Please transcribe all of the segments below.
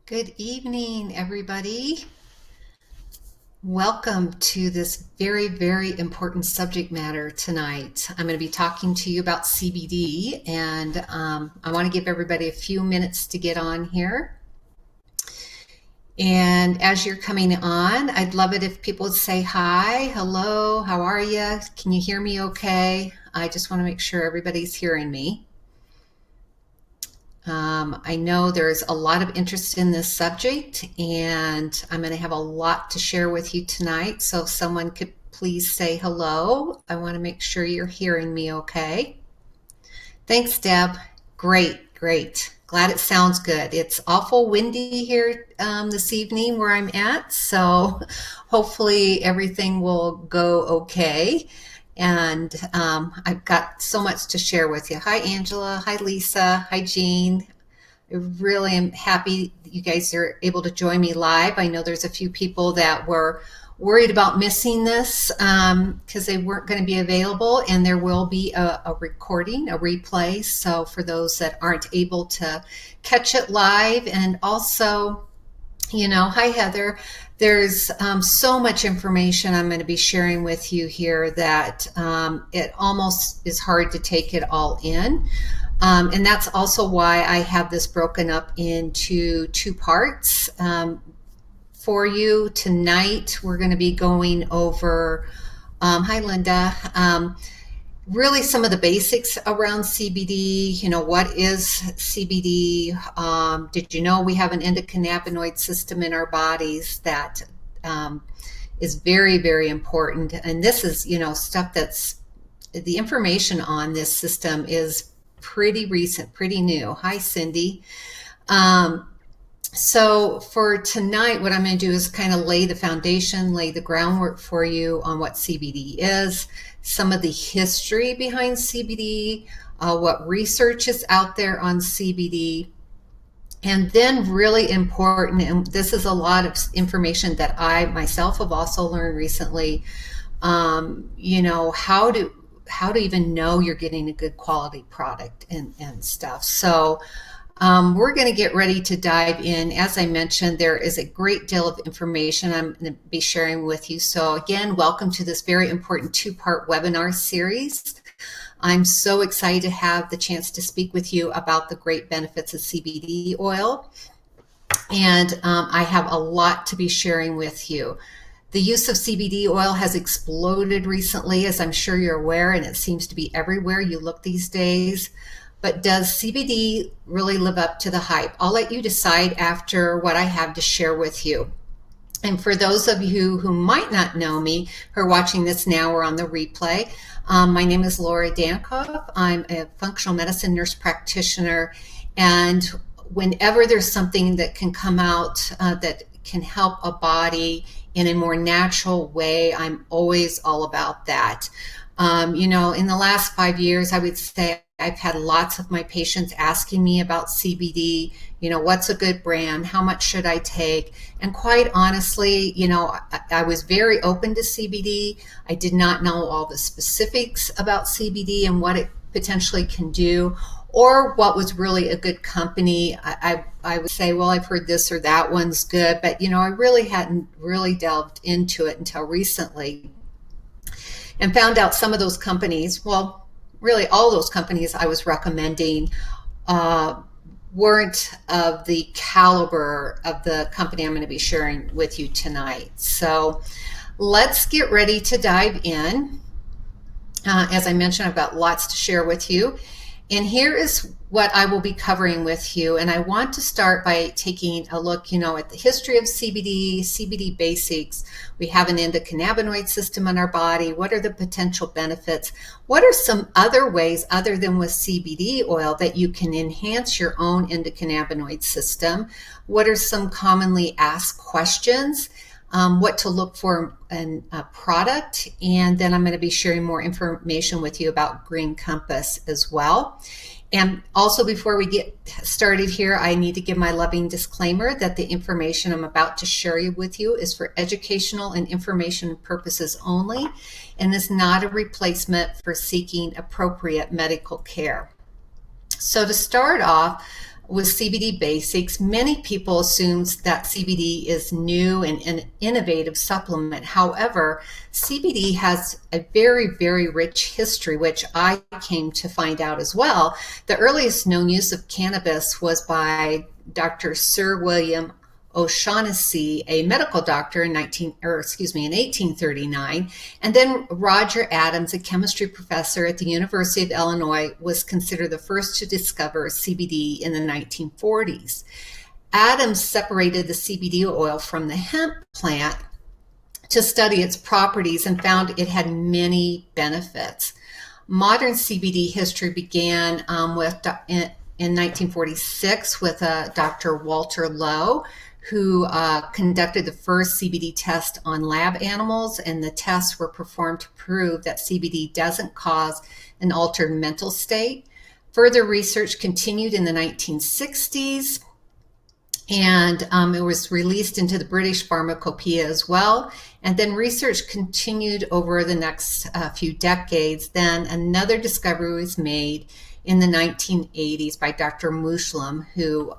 Good evening, everybody. Welcome to this very, very important subject matter tonight. I'm going to be talking to you about CBD, and I want to give everybody a few minutes to get on here. And as you're coming on, I'd love it if people would say hi, hello, how are you? Can you hear me okay? I just want to make sure everybody's hearing me. I know there's a lot of interest in this subject, and I'm going to have a lot to share with you tonight. So if someone could please say hello. I want to make sure you're hearing me okay. Thanks, Deb. Great, great. Glad it sounds good. It's awful windy here this evening where I'm at, so hopefully everything will go okay. And I've got so much to share with you. Hi, Angela. Hi, Lisa. Hi, Jean. I really am happy that you guys are able to join me live. I know there's a few people that were worried about missing this because they weren't going to be available, and there will be a recording, a replay. So for those that aren't able to catch it live, and also, hi, Heather. There's so much information I'm going to be sharing with you here that it almost is hard to take it all in. And that's also why I have this broken up into two parts. For you tonight, we're going to be going over, hi, Linda. Really some of the basics around CBD. What is CBD? Did you know we have an endocannabinoid system in our bodies that is very, very important? And this is, stuff that's, the information on this system is pretty recent, pretty new. Hi, Cindy. So for tonight, what I'm going to do is kind of lay the foundation, lay the groundwork for you on what CBD is, some of the history behind CBD, what research is out there on CBD, and then really important, and this is a lot of information that I myself have also learned recently, how to even know you're getting a good quality product and stuff. So we're going to get ready to dive in. As I mentioned, there is a great deal of information I'm going to be sharing with you. So again, welcome to this very important two-part webinar series. I'm so excited to have the chance to speak with you about the great benefits of CBD oil. And I have a lot to be sharing with you. The use of CBD oil has exploded recently, as I'm sure you're aware, and it seems to be everywhere you look these days. But does CBD really live up to the hype? I'll let you decide after what I have to share with you. And for those of you who might not know me, who are watching this now or on the replay, my name is Laura Dankoff. I'm a functional medicine nurse practitioner, and whenever there's something that can come out that can help a body in a more natural way, I'm always all about that. In the last 5 years, I would say I've had lots of my patients asking me about CBD, what's a good brand? How much should I take? And quite honestly, I was very open to CBD. I did not know all the specifics about CBD and what it potentially can do, or what was really a good company. I would say, well, I've heard this or that one's good, but I really hadn't really delved into it until recently, and found out some of those companies, well, really all those companies I was recommending weren't of the caliber of the company I'm going to be sharing with you tonight. So let's get ready to dive in. As I mentioned, I've got lots to share with you. And here is what I will be covering with you. And I want to start by taking a look, at the history of CBD, CBD basics. We have an endocannabinoid system in our body. What are the potential benefits? What are some other ways other than with CBD oil that you can enhance your own endocannabinoid system? What are some commonly asked questions? What to look for in a product, and then I'm going to be sharing more information with you about Green Compass as well. And also, before we get started here, I need to give my loving disclaimer that the information I'm about to share with you is for educational and information purposes only, and is not a replacement for seeking appropriate medical care. So to start off, with CBD Basics, many people assume that CBD is new and an innovative supplement. However, CBD has a very, very rich history, which I came to find out as well. The earliest known use of cannabis was by Dr. Sir William O'Shaughnessy, a medical doctor in 1839, and then Roger Adams, a chemistry professor at the University of Illinois, was considered the first to discover CBD in the 1940s. Adams separated the CBD oil from the hemp plant to study its properties and found it had many benefits. Modern CBD history began in 1946 with Dr. Walter Lowe, who conducted the first CBD test on lab animals, and the tests were performed to prove that CBD doesn't cause an altered mental state. Further research continued in the 1960s, and it was released into the British Pharmacopoeia as well. And then research continued over the next few decades. Then another discovery was made in the 1980s by Dr. Mushlem, who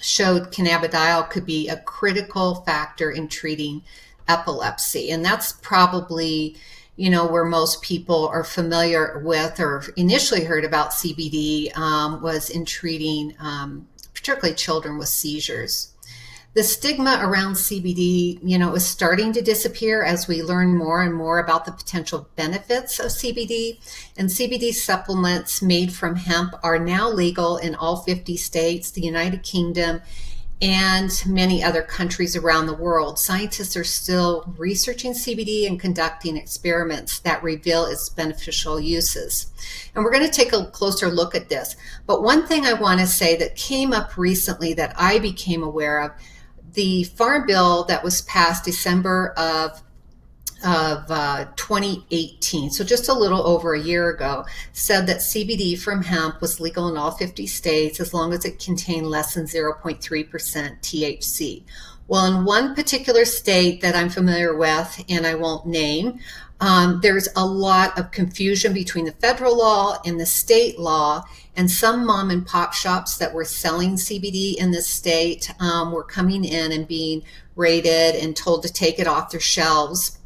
showed cannabidiol could be a critical factor in treating epilepsy. And that's probably, where most people are familiar with or initially heard about CBD was in treating particularly children with seizures. The stigma around CBD, is starting to disappear as we learn more and more about the potential benefits of CBD. And CBD supplements made from hemp are now legal in all 50 states, the United Kingdom, and many other countries around the world. Scientists are still researching CBD and conducting experiments that reveal its beneficial uses. And we're going to take a closer look at this. But one thing I want to say that came up recently that I became aware of, the Farm Bill that was passed December of 2018, so just a little over a year ago, said that CBD from hemp was legal in all 50 states as long as it contained less than 0.3% THC. Well, in one particular state that I'm familiar with, and I won't name, there's a lot of confusion between the federal law and the state law, and some mom and pop shops that were selling CBD in this state were coming in and being raided and told to take it off their shelves.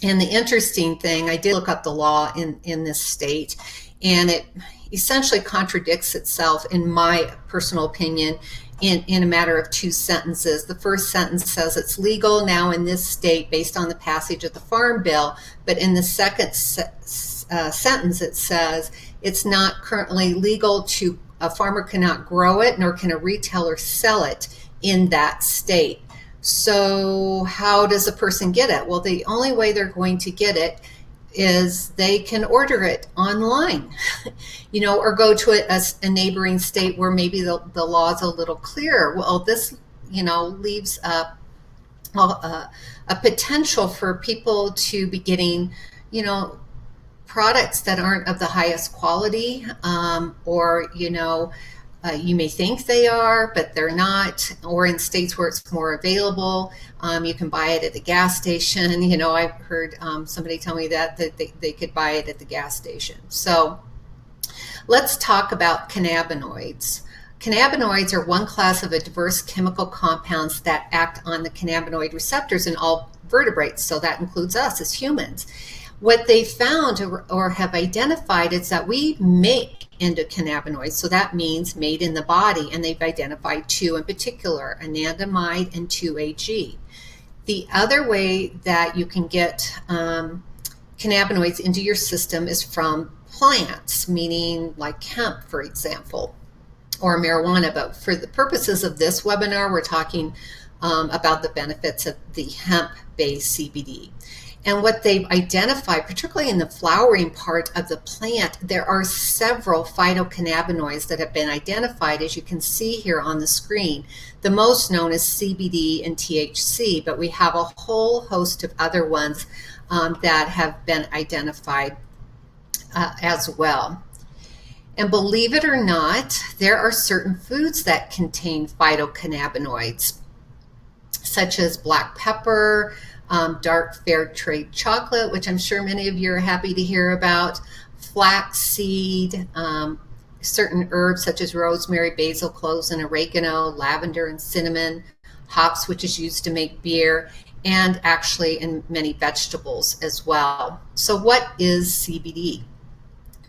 And the interesting thing, I did look up the law in this state, and it essentially contradicts itself, in my personal opinion, in a matter of two sentences. The first sentence says it's legal now in this state based on the passage of the Farm Bill, but in the second sentence it says it's not currently legal to, a farmer cannot grow it, nor can a retailer sell it in that state. So how does a person get it? Well, the only way they're going to get it is they can order it online, or go to a neighboring state where maybe the law is a little clearer. Well, this, leaves a potential for people to be getting, products that aren't of the highest quality, or, you may think they are, but they're not, or in states where it's more available, you can buy it at the gas station. I've heard somebody tell me that they could buy it at the gas station. So let's talk about cannabinoids. Cannabinoids are one class of a diverse chemical compounds that act on the cannabinoid receptors in all vertebrates, so that includes us as humans. What they found or have identified is that we make endocannabinoids, so that means made in the body, and they've identified two in particular, anandamide and 2-AG. The other way that you can get cannabinoids into your system is from plants, meaning like hemp, for example, or marijuana. But for the purposes of this webinar, we're talking about the benefits of the hemp-based CBD. And what they've identified, particularly in the flowering part of the plant, there are several phytocannabinoids that have been identified, as you can see here on the screen. The most known is CBD and THC, but we have a whole host of other ones that have been identified as well. And believe it or not, there are certain foods that contain phytocannabinoids, such as black pepper, dark fair trade chocolate, which I'm sure many of you are happy to hear about, flaxseed, certain herbs such as rosemary, basil, cloves, and oregano, lavender and cinnamon, hops, which is used to make beer, and actually in many vegetables as well. So what is CBD?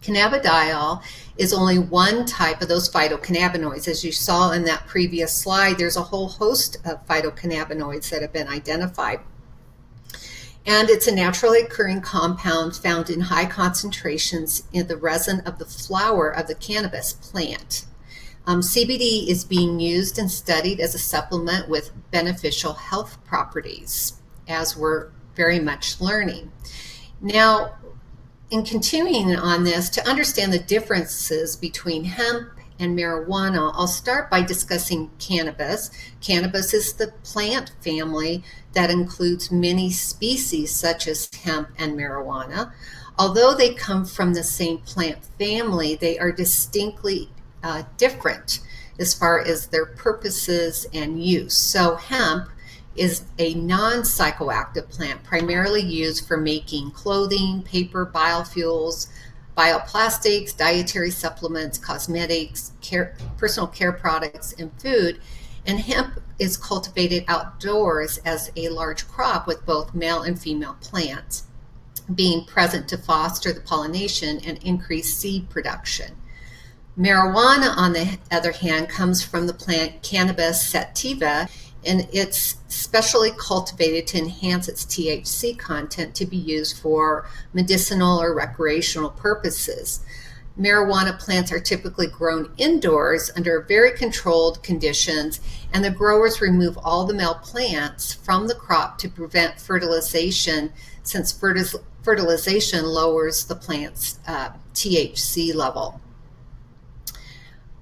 Cannabidiol is only one type of those phytocannabinoids. As you saw in that previous slide, there's a whole host of phytocannabinoids that have been identified. And it's a naturally occurring compound found in high concentrations in the resin of the flower of the cannabis plant. CBD is being used and studied as a supplement with beneficial health properties, as we're very much learning. Now, in continuing on this, to understand the differences between hemp and marijuana, I'll start by discussing cannabis. Cannabis is the plant family that includes many species such as hemp and marijuana. Although they come from the same plant family, they are distinctly different as far as their purposes and use. So hemp is a non-psychoactive plant primarily used for making clothing, paper, biofuels, bioplastics, dietary supplements, cosmetics, personal care products, and food. And hemp is cultivated outdoors as a large crop with both male and female plants being present to foster the pollination and increase seed production. Marijuana, on the other hand, comes from the plant Cannabis sativa, and it's specially cultivated to enhance its THC content to be used for medicinal or recreational purposes. Marijuana plants are typically grown indoors under very controlled conditions, and the growers remove all the male plants from the crop to prevent fertilization, since fertilization lowers the plant's THC level.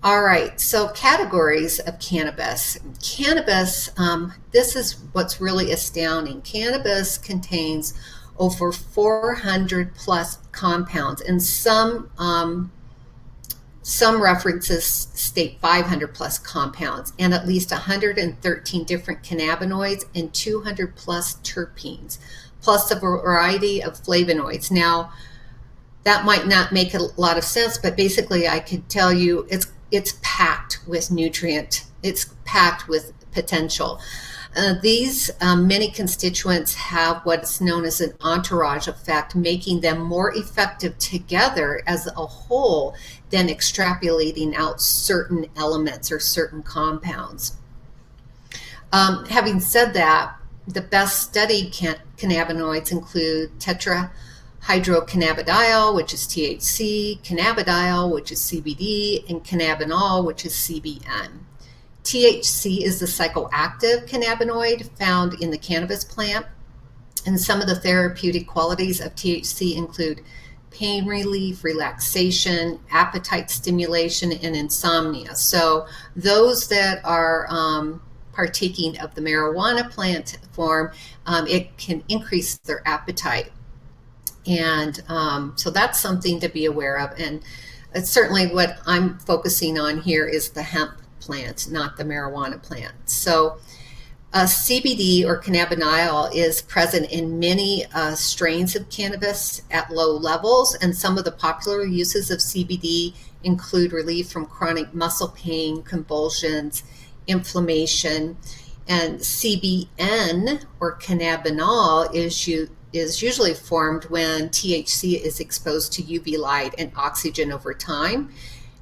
All right, so categories of cannabis. Cannabis, this is what's really astounding. Cannabis contains over 400 plus compounds, and some references state 500 plus compounds, and at least 113 different cannabinoids and 200 plus terpenes, plus a variety of flavonoids. Now, that might not make a lot of sense, but basically I could tell you it's packed with nutrient. It's packed with potential. These many constituents have what's known as an entourage effect, making them more effective together as a whole than extrapolating out certain elements or certain compounds. Having said that, the best studied cannabinoids include tetrahydrocannabidiol, which is THC, cannabidiol, which is CBD, and cannabinol, which is CBN. THC is the psychoactive cannabinoid found in the cannabis plant, and some of the therapeutic qualities of THC include pain relief, relaxation, appetite stimulation, and insomnia. So those that are partaking of the marijuana plant form, it can increase their appetite. And so that's something to be aware of. And it's certainly what I'm focusing on here is the hemp plant, not the marijuana plant. So CBD or cannabidiol is present in many strains of cannabis at low levels, and some of the popular uses of CBD include relief from chronic muscle pain, convulsions, inflammation, and CBN or cannabinol is usually formed when THC is exposed to UV light and oxygen over time.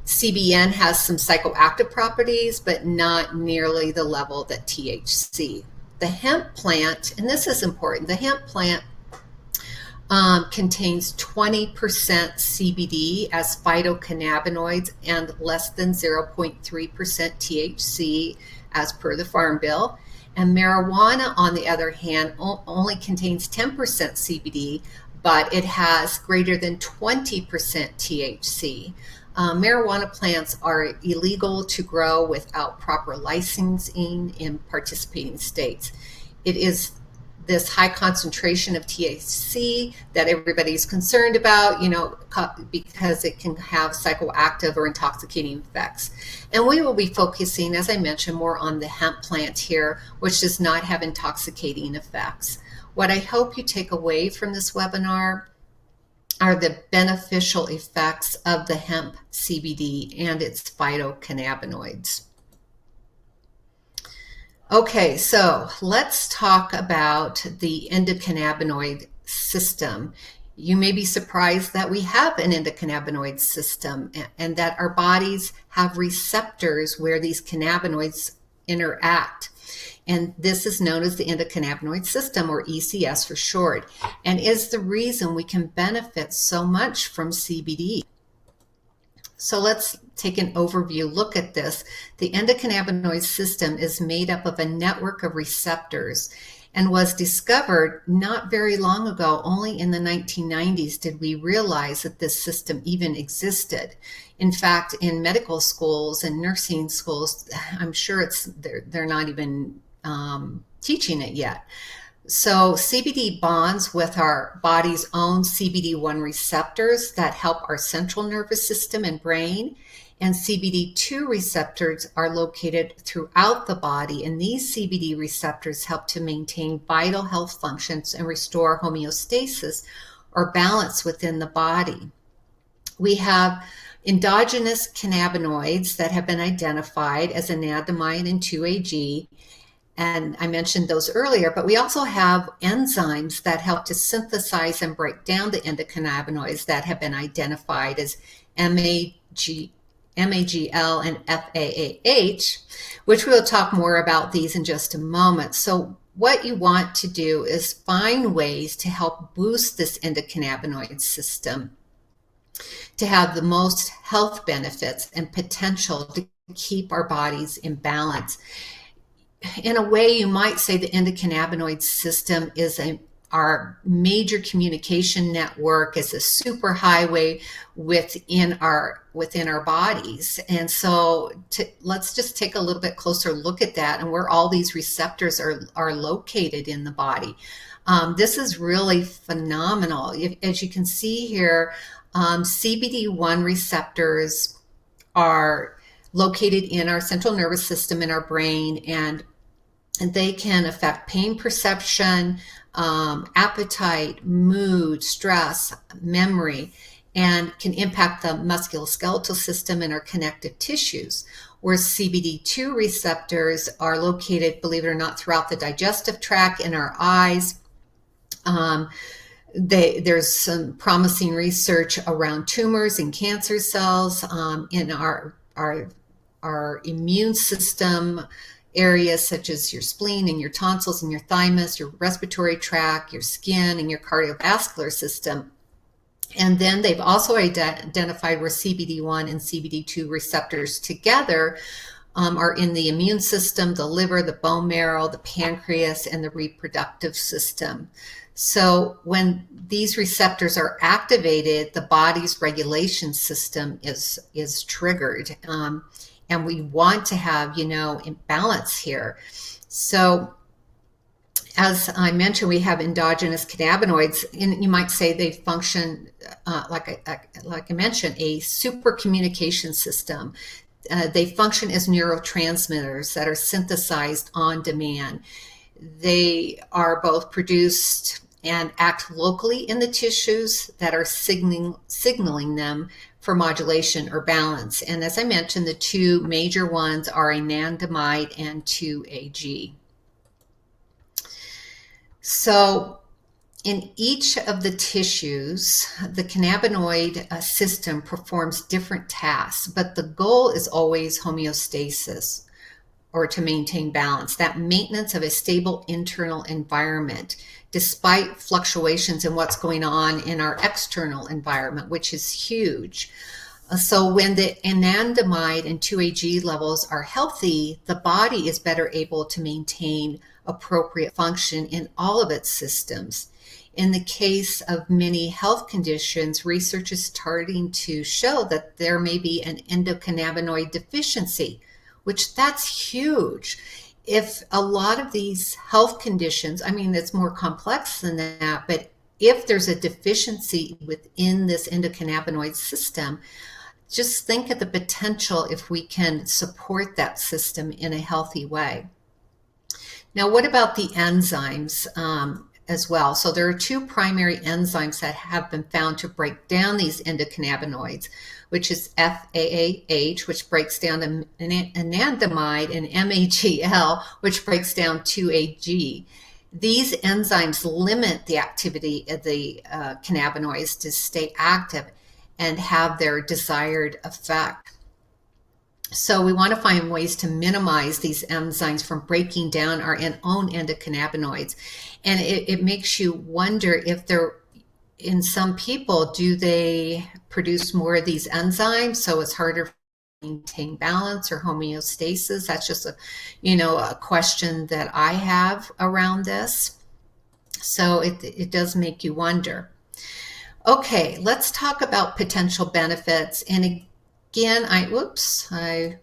CBN has some psychoactive properties, but not nearly the level that THC. The hemp plant, and this is important, the hemp plant contains 20% CBD as phytocannabinoids and less than 0.3% THC as per the Farm Bill. And marijuana, on the other hand, only contains 10% CBD, but it has greater than 20% THC. Marijuana plants are illegal to grow without proper licensing in participating states. It is this high concentration of THC that everybody's concerned about, because it can have psychoactive or intoxicating effects. And we will be focusing, as I mentioned, more on the hemp plant here, which does not have intoxicating effects. What I hope you take away from this webinar are the beneficial effects of the hemp CBD and its phytocannabinoids. Okay, so let's talk about the endocannabinoid system. You may be surprised that we have an endocannabinoid system and that our bodies have receptors where these cannabinoids interact. And this is known as the endocannabinoid system, or ECS for short, and is the reason we can benefit so much from CBD. So let's take an overview look at this. The endocannabinoid system is made up of a network of receptors and was discovered not very long ago. Only in the 1990s did we realize that this system even existed. In fact, in medical schools and nursing schools, I'm sure they're not even teaching it yet. So CBD bonds with our body's own CBD1 receptors that help our central nervous system and brain, and CBD2 receptors are located throughout the body, and these CBD receptors help to maintain vital health functions and restore homeostasis or balance within the body. We have endogenous cannabinoids that have been identified as anandamide and 2-AG, and I mentioned those earlier, but we also have enzymes that help to synthesize and break down the endocannabinoids that have been identified as MAGL and FAAH, which we'll talk more about these in just a moment. So what you want to do is find ways to help boost this endocannabinoid system to have the most health benefits and potential to keep our bodies in balance. In a way, you might say the endocannabinoid system is our major communication network, is a superhighway within our bodies. And so let's just take a little bit closer look at that and where all these receptors are located in the body. This is really phenomenal. As you can see here, CBD1 receptors are located in our central nervous system in our brain, and they can affect pain perception, appetite, mood, stress, memory, and can impact the musculoskeletal system and our connective tissues. Whereas CBD2 receptors are located, believe it or not, throughout the digestive tract, in our eyes. There's some promising research around tumors and cancer cells in our immune system areas such as your spleen and your tonsils and your thymus, your respiratory tract, your skin, and your cardiovascular system. And then they've also identified where CBD1 and CBD2 receptors together are in the immune system, the liver, the bone marrow, the pancreas, and the reproductive system. So when these receptors are activated, the body's regulation system is triggered. And we want to have, imbalance here. So as I mentioned, we have endogenous cannabinoids, and you might say they function, like I mentioned, a super communication system. They function as neurotransmitters that are synthesized on demand. They are both produced and act locally in the tissues that are signaling them for modulation or balance. And as I mentioned, the two major ones are anandamide and 2-AG. So in each of the tissues, the cannabinoid system performs different tasks, but the goal is always homeostasis, or to maintain balance, that maintenance of a stable internal environment, despite fluctuations in what's going on in our external environment, which is huge. So when the anandamide and 2-AG levels are healthy, the body is better able to maintain appropriate function in all of its systems. In the case of many health conditions, research is starting to show that there may be an endocannabinoid deficiency, which that's huge. If a lot of these health conditions, it's more complex than that, but if there's a deficiency within this endocannabinoid system, just think of the potential if we can support that system in a healthy way. Now, what about the enzymes? as well. So there are two primary enzymes that have been found to break down these endocannabinoids, which is FAAH, which breaks down anandamide, and MAGL, which breaks down 2-AG. These enzymes limit the activity of the cannabinoids to stay active and have their desired effect. So we want to find ways to minimize these enzymes from breaking down our own endocannabinoids. And it makes you wonder if they're, in some people, do they produce more of these enzymes so it's harder to maintain balance or homeostasis? That's just a question that I have around this. So it does make you wonder. Okay, let's talk about potential benefits. And again, I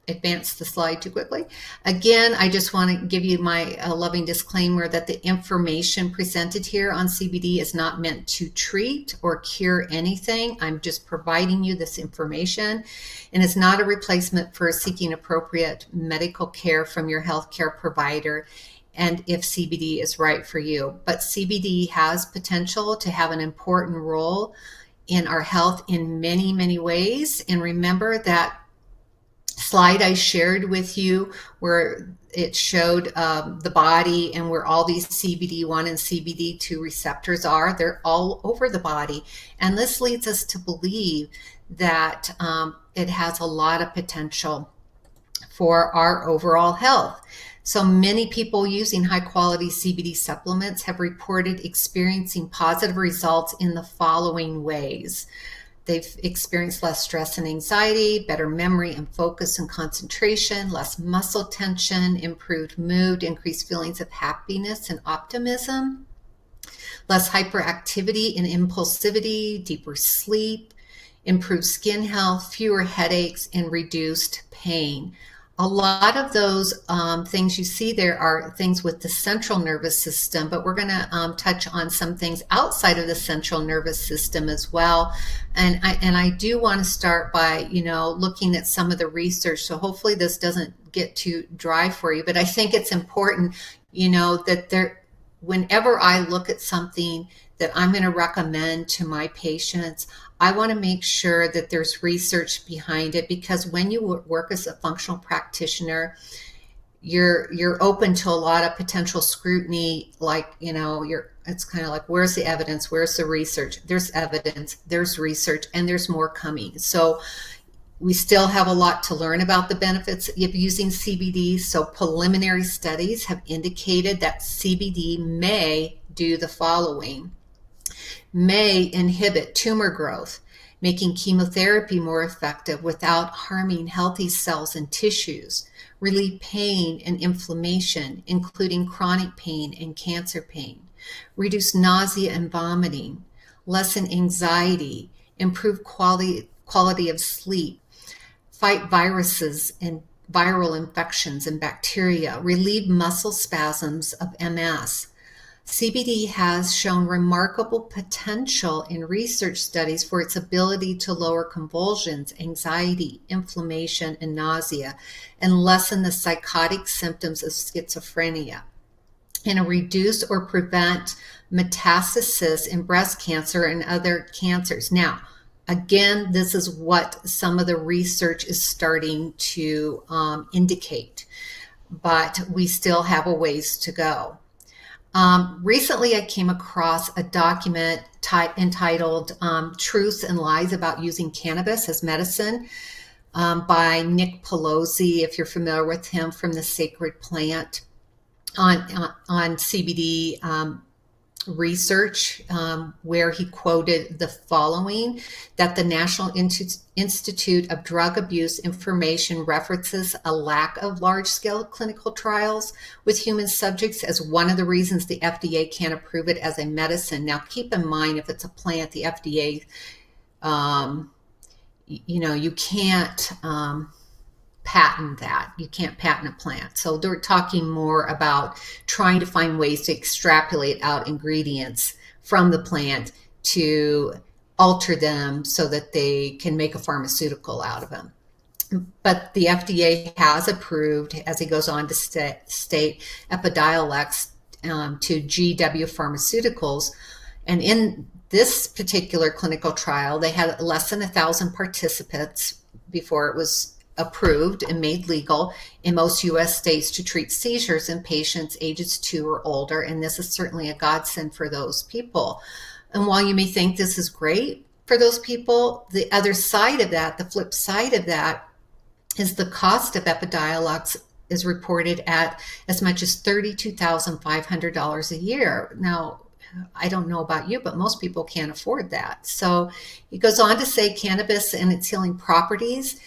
advanced the slide too quickly. Again, I just want to give you my loving disclaimer that the information presented here on CBD is not meant to treat or cure anything. I'm just providing you this information, and it's not a replacement for seeking appropriate medical care from your healthcare provider, and if CBD is right for you. But CBD has potential to have an important role in our health in many, many ways. And remember that slide I shared with you where it showed the body and where all these CBD1 and CBD2 receptors are. They're all over the body. And this leads us to believe that it has a lot of potential for our overall health. So many people using high quality CBD supplements have reported experiencing positive results in the following ways. They've experienced less stress and anxiety, better memory and focus and concentration, less muscle tension, improved mood, increased feelings of happiness and optimism, less hyperactivity and impulsivity, deeper sleep, improved skin health, fewer headaches, and reduced pain. A lot of those things you see there are things with the central nervous system, but we're going to touch on some things outside of the central nervous system as well. And I do want to start by, looking at some of the research. So hopefully this doesn't get too dry for you, but I think it's important, that whenever I look at something that I'm going to recommend to my patients, I want to make sure that there's research behind it, because when you work as a functional practitioner, you're open to a lot of potential scrutiny. Like, it's kind of like, where's the evidence? Where's the research? There's evidence, there's research, and there's more coming. So we still have a lot to learn about the benefits of using CBD. So preliminary studies have indicated that CBD may do the following. May inhibit tumor growth, making chemotherapy more effective without harming healthy cells and tissues, relieve pain and inflammation, including chronic pain and cancer pain, reduce nausea and vomiting, lessen anxiety, improve quality of sleep, fight viruses and viral infections and bacteria, relieve muscle spasms of MS. CBD has shown remarkable potential in research studies for its ability to lower convulsions, anxiety, inflammation, and nausea, and lessen the psychotic symptoms of schizophrenia, and reduce or prevent metastasis in breast cancer and other cancers. Now, again, this is what some of the research is starting to indicate, but we still have a ways to go. Recently, I came across a document entitled Truths and Lies About Using Cannabis as Medicine by Nick Pelosi, if you're familiar with him, from The Sacred Plant, on CBD research, where he quoted the following, that the National Institute of Drug Abuse information references a lack of large-scale clinical trials with human subjects as one of the reasons the FDA can't approve it as a medicine. Now, keep in mind, if it's a plant, the FDA, you can't patent that. You can't patent a plant. So they're talking more about trying to find ways to extrapolate out ingredients from the plant to alter them so that they can make a pharmaceutical out of them. But the FDA has approved, as he goes on to state, Epidiolex to GW Pharmaceuticals. And in this particular clinical trial, they had less than 1,000 participants before it was approved and made legal in most U.S. states to treat seizures in patients ages 2 or older. And this is certainly a godsend for those people. And while you may think this is great for those people, the other side of that, the flip side of that, is the cost of Epidiolex is reported at as much as $32,500 a year. Now, I don't know about you, but most people can't afford that. So he goes on to say cannabis and its healing properties,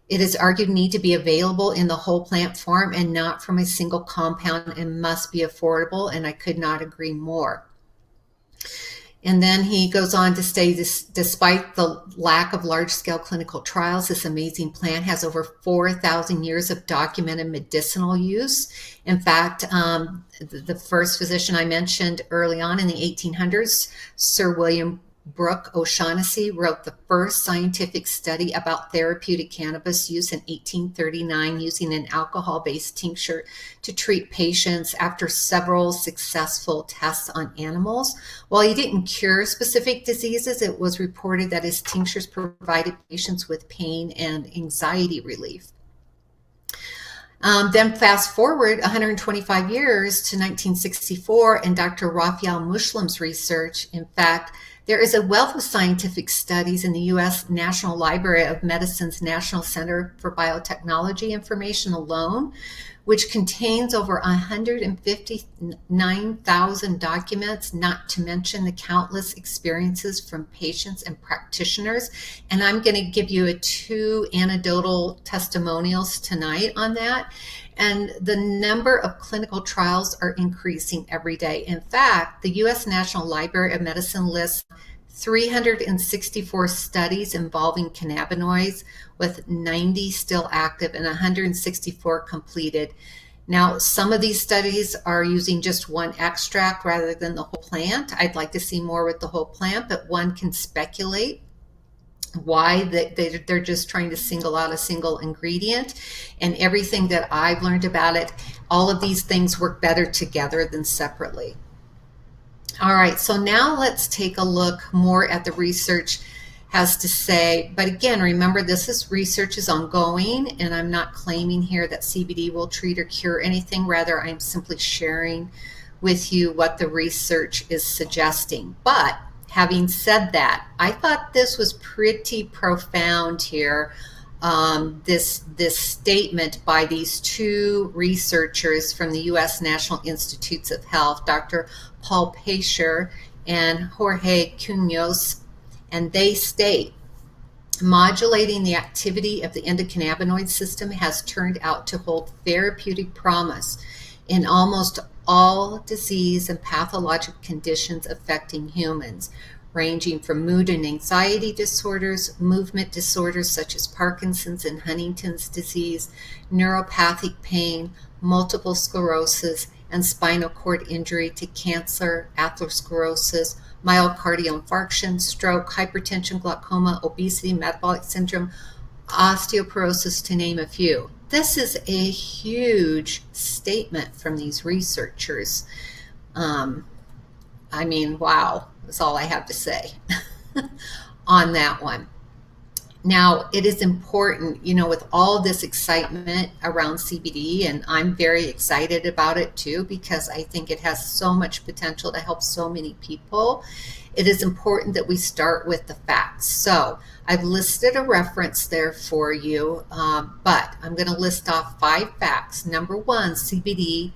it is argued need to be available in the whole plant form and not from a single compound, and must be affordable. And I could not agree more. And then he goes on to say, despite the lack of large-scale clinical trials, this amazing plant has over 4,000 years of documented medicinal use. In fact, the first physician I mentioned early on in the 1800s, Sir William Brooke O'Shaughnessy, wrote the first scientific study about therapeutic cannabis use in 1839 using an alcohol-based tincture to treat patients after several successful tests on animals. While he didn't cure specific diseases, it was reported that his tinctures provided patients with pain and anxiety relief. Then fast forward 125 years to 1964 and Dr. Raphael Mouchlim's research. In fact, there is a wealth of scientific studies in the U.S. National Library of Medicine's National Center for Biotechnology information alone, which contains over 159,000 documents, not to mention the countless experiences from patients and practitioners. And I'm going to give you 2 anecdotal testimonials tonight on that. And the number of clinical trials are increasing every day. In fact, the U.S. National Library of Medicine lists 364 studies involving cannabinoids, with 90 still active and 164 completed. Now, some of these studies are using just one extract rather than the whole plant. I'd like to see more with the whole plant, but one can speculate why they're just trying to single out a single ingredient. And everything that I've learned about it, all of these things work better together than separately. All right, so now let's take a look more at the research has to say. But again, remember, research is ongoing, and I'm not claiming here that CBD will treat or cure anything. Rather, I'm simply sharing with you what the research is suggesting. But having said that, I thought this was pretty profound here. This statement by these 2 researchers from the U.S. National Institutes of Health, Dr. Paul Pacher and Jorge Cunos, and they state, modulating the activity of the endocannabinoid system has turned out to hold therapeutic promise in almost all disease and pathologic conditions affecting humans, ranging from mood and anxiety disorders, movement disorders such as Parkinson's and Huntington's disease, neuropathic pain, multiple sclerosis, and spinal cord injury, to cancer, atherosclerosis, myocardial infarction, stroke, hypertension, glaucoma, obesity, metabolic syndrome, osteoporosis, to name a few. This is a huge statement from these researchers. I mean, wow, that's all I have to say on that one. Now, it is important, with all this excitement around CBD, and I'm very excited about it too, because I think it has so much potential to help so many people. It is important that we start with the facts. So I've listed a reference there for you, but I'm going to list off 5 facts. Number 1, CBD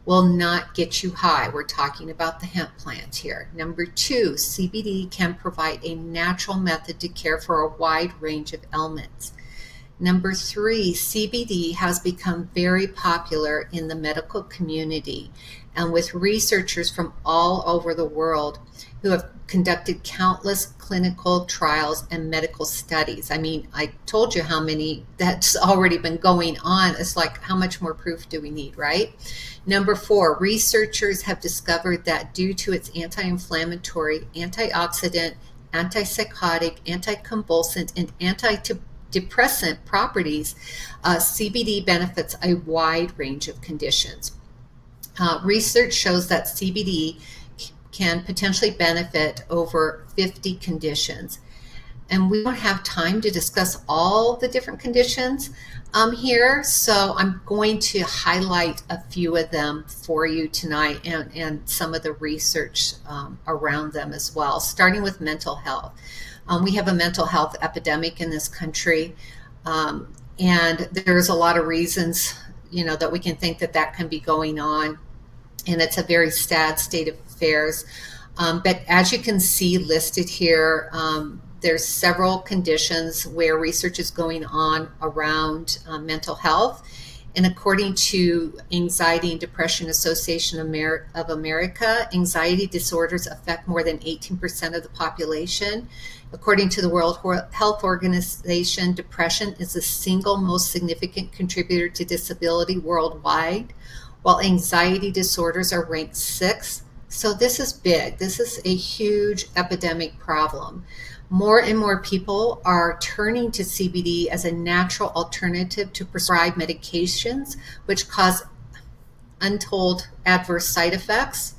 will not get you high. We're talking about the hemp plant here. Number 2, CBD can provide a natural method to care for a wide range of ailments. Number 3, CBD has become very popular in the medical community, and with researchers from all over the world who have conducted countless clinical trials and medical studies. I mean, I told you how many that's already been going on. It's like, how much more proof do we need, right? Number 4, researchers have discovered that due to its anti-inflammatory, antioxidant, antipsychotic, anticonvulsant, and antidepressant properties, CBD benefits a wide range of conditions. Research shows that CBD can potentially benefit over 50 conditions. And we don't have time to discuss all the different conditions here, so I'm going to highlight a few of them for you tonight, and some of the research around them as well, starting with mental health. We have a mental health epidemic in this country, and there's a lot of reasons, that we can think that can be going on, and it's a very sad state of affairs. But as you can see listed here, there's several conditions where research is going on around mental health. And according to Anxiety and Depression Association of America, anxiety disorders affect more than 18% of the population. According to the World Health Organization, depression is the single most significant contributor to disability worldwide, while anxiety disorders are ranked 6th. So this is big. This is a huge epidemic problem. More and more people are turning to CBD as a natural alternative to prescribed medications, which cause untold adverse side effects.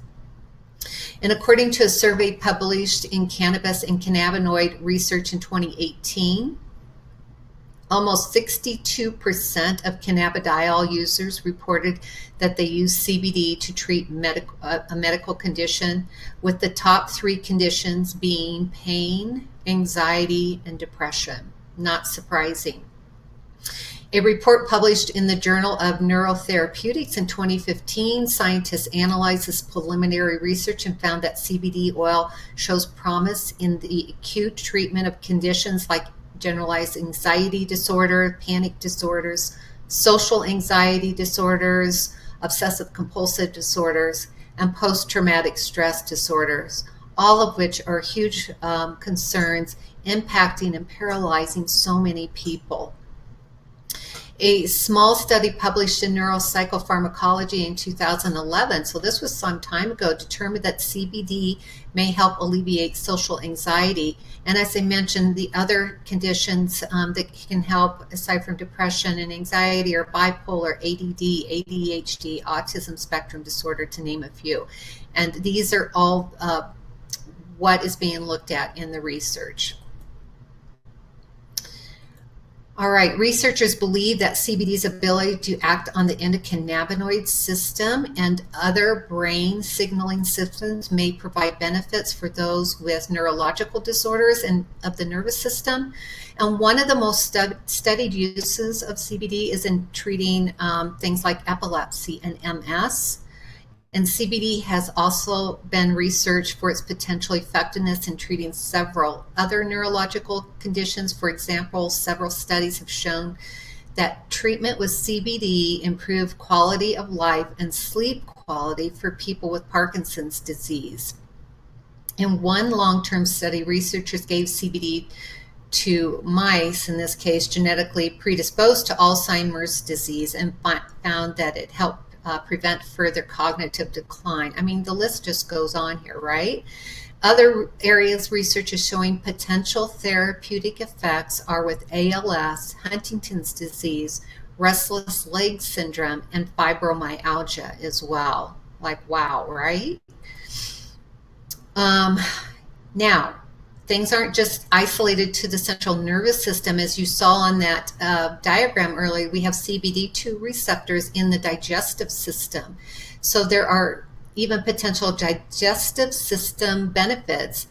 And according to a survey published in Cannabis and Cannabinoid Research in 2018, almost 62% of cannabidiol users reported that they use CBD to treat a medical condition, with the top 3 conditions being pain, anxiety, and depression. Not surprising. A report published in the Journal of Neurotherapeutics in 2015, scientists analyzed this preliminary research and found that CBD oil shows promise in the acute treatment of conditions like generalized anxiety disorder, panic disorders, social anxiety disorders, obsessive compulsive disorders, and post-traumatic stress disorders, all of which are huge concerns impacting and paralyzing so many people. A small study published in Neuropsychopharmacology in 2011, so this was some time ago, determined that CBD may help alleviate social anxiety. And as I mentioned, the other conditions that can help, aside from depression and anxiety, are bipolar, ADD, ADHD, autism spectrum disorder, to name a few. And these are all what is being looked at in the research. All right, researchers believe that CBD's ability to act on the endocannabinoid system and other brain signaling systems may provide benefits for those with neurological disorders and of the nervous system. And one of the most studied uses of CBD is in treating things like epilepsy and MS. And CBD has also been researched for its potential effectiveness in treating several other neurological conditions. For example, several studies have shown that treatment with CBD improved quality of life and sleep quality for people with Parkinson's disease. In one long-term study, researchers gave CBD to mice, in this case genetically predisposed to Alzheimer's disease, and found that it helped prevent further cognitive decline. I mean, the list just goes on here, right? Other areas research is showing potential therapeutic effects are with ALS, Huntington's disease, restless leg syndrome, and fibromyalgia as well. Like, wow, right? Now, things aren't just isolated to the central nervous system. As you saw on that diagram earlier, we have CBD2 receptors in the digestive system. So there are even potential digestive system benefits,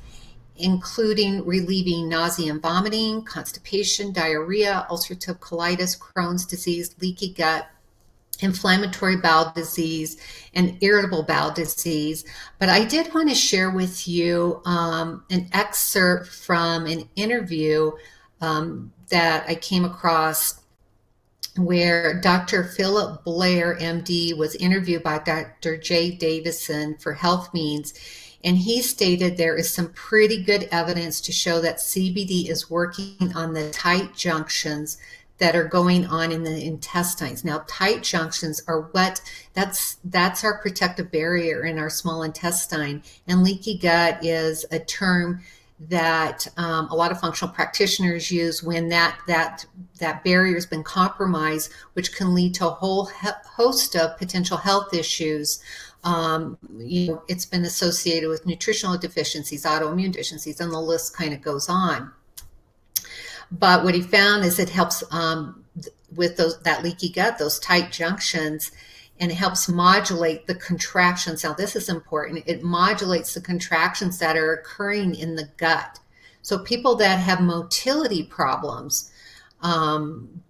including relieving nausea and vomiting, constipation, diarrhea, ulcerative colitis, Crohn's disease, leaky gut, inflammatory bowel disease, and irritable bowel disease. But I did want to share with you an excerpt from an interview that I came across where Dr. Philip Blair, MD, was interviewed by Dr. Jay Davison for Health Means. And he stated there is some pretty good evidence to show that CBD is working on the tight junctions that are going on in the intestines. Now, tight junctions are that's our protective barrier in our small intestine. And leaky gut is a term that a lot of functional practitioners use when that barrier has been compromised, which can lead to a whole host of potential health issues. It's been associated with nutritional deficiencies, autoimmune deficiencies, and the list kind of goes on. But what he found is it helps with that leaky gut, those tight junctions, and it helps modulate the contractions. Now, this is important. It modulates the contractions that are occurring in the gut. So people that have motility problems,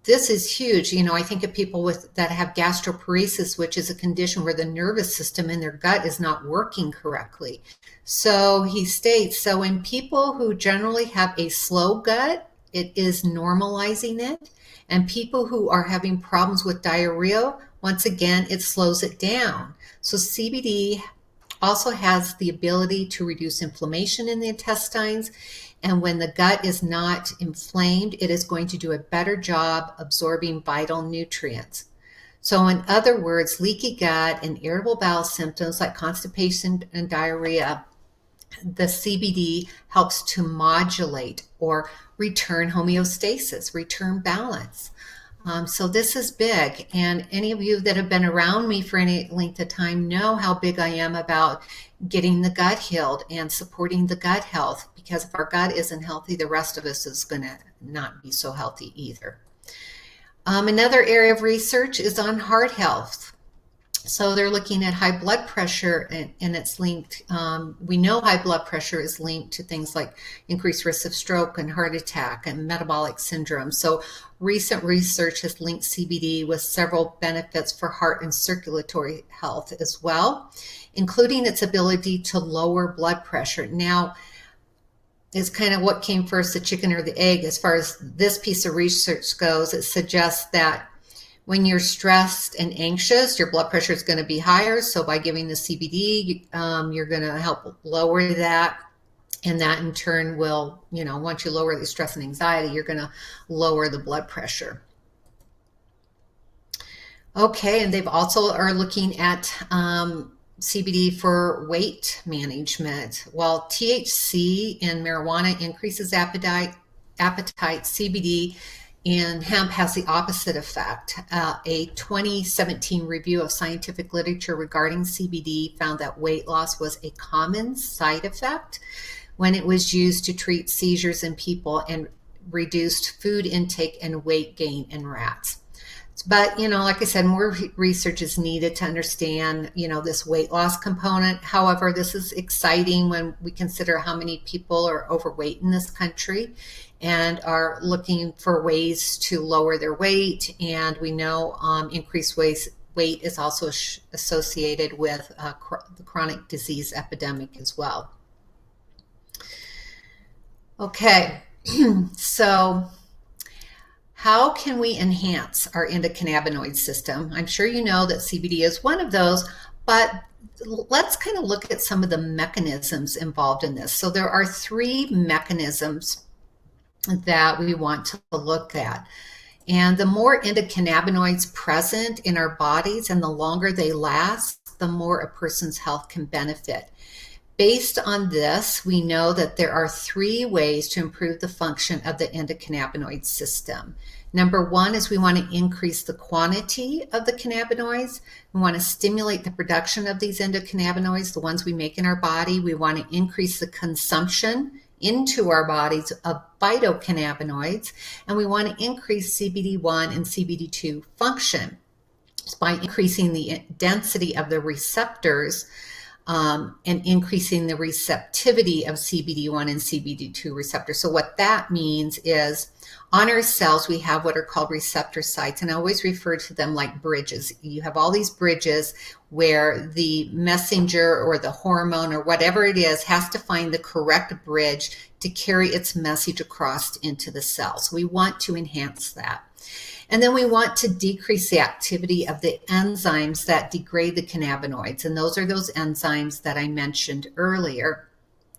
this is huge. I think of people that have gastroparesis, which is a condition where the nervous system in their gut is not working correctly. So he states, so in people who generally have a slow gut, it is normalizing it. And people who are having problems with diarrhea, once again, it slows it down. So CBD also has the ability to reduce inflammation in the intestines. And when the gut is not inflamed, it is going to do a better job absorbing vital nutrients. So in other words, leaky gut and irritable bowel symptoms like constipation and diarrhea, the CBD helps to modulate or return homeostasis, return balance. So this is big. And any of you that have been around me for any length of time know how big I am about getting the gut healed and supporting the gut health. Because if our gut isn't healthy, the rest of us is going to not be so healthy either. Another area of research is on heart health. So they're looking at high blood pressure, and it's linked. We know high blood pressure is linked to things like increased risk of stroke and heart attack and metabolic syndrome. So recent research has linked CBD with several benefits for heart and circulatory health as well, including its ability to lower blood pressure. Now, it's kind of what came first, the chicken or the egg. As far as this piece of research goes, it suggests that when you're stressed and anxious, your blood pressure is going to be higher. So by giving the CBD, you're going to help lower that. And that in turn will, once you lower the stress and anxiety, you're going to lower the blood pressure. Okay, and they've also are looking at CBD for weight management. While THC in marijuana increases appetite, CBD in hemp has the opposite effect. A 2017 review of scientific literature regarding CBD found that weight loss was a common side effect when it was used to treat seizures in people and reduced food intake and weight gain in rats. But, like I said, more research is needed to understand, this weight loss component. However, this is exciting when we consider how many people are overweight in this country and are looking for ways to lower their weight. And we know increased weight is also associated with the chronic disease epidemic as well. Okay, so how can we enhance our endocannabinoid system? I'm sure you know that CBD is one of those, but let's kind of look at some of the mechanisms involved in this. So there are 3 mechanisms that we want to look at. And the more endocannabinoids present in our bodies and the longer they last, the more a person's health can benefit. Based on this, we know that there are 3 ways to improve the function of the endocannabinoid system. Number 1 is we want to increase the quantity of the cannabinoids. We want to stimulate the production of these endocannabinoids, the ones we make in our body. We want to increase the consumption into our bodies of phytocannabinoids, and we want to increase CBD1 and CBD2 function by increasing the density of the receptors and increasing the receptivity of CBD1 and CBD2 receptors. So what that means is on our cells, we have what are called receptor sites, and I always refer to them like bridges. You have all these bridges where the messenger or the hormone or whatever it is has to find the correct bridge to carry its message across into the cell. So we want to enhance that. And then we want to decrease the activity of the enzymes that degrade the cannabinoids. And those are those enzymes that I mentioned earlier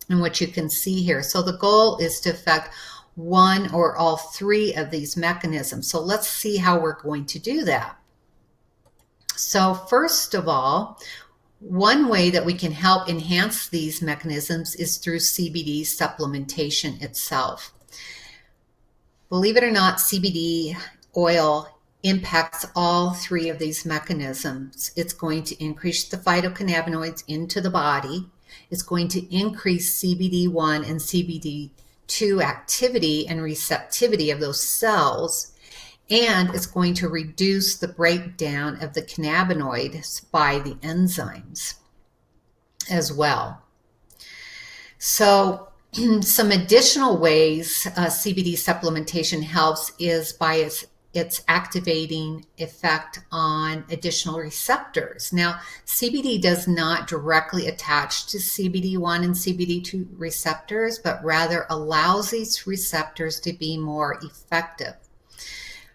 and what you can see here. So the goal is to affect one or all 3 of these mechanisms. So let's see how we're going to do that. So first of all, One way that we can help enhance these mechanisms is through CBD supplementation itself. Believe it or not, CBD oil impacts all three of these mechanisms. It's going to increase the phytocannabinoids into the body. It's going to increase CBD1 and CBD2 activity and receptivity of those cells. And it's going to reduce the breakdown of the cannabinoids by the enzymes as well. So some additional ways CBD supplementation helps is by its activating effect on additional receptors. Now, CBD does not directly attach to CBD1 and CBD2 receptors, but rather allows these receptors to be more effective.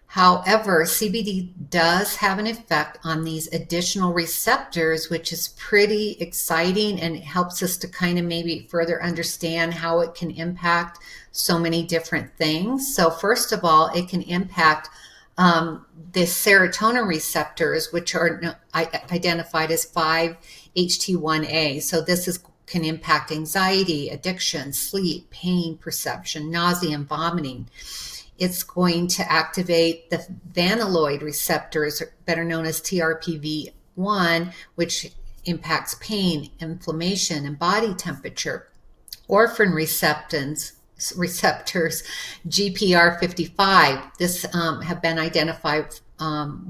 However, CBD does have an effect on these additional receptors, which is pretty exciting, and it helps us to kind of maybe further understand how it can impact so many different things. So first of all, it can impact the serotonin receptors, which are identified as 5-HT1A. So this can impact anxiety, addiction, sleep, pain perception, nausea, and vomiting. It's going to activate the vanilloid receptors, better known as TRPV1, which impacts pain, inflammation, and body temperature. Orphan receptors, GPR55, this have been identified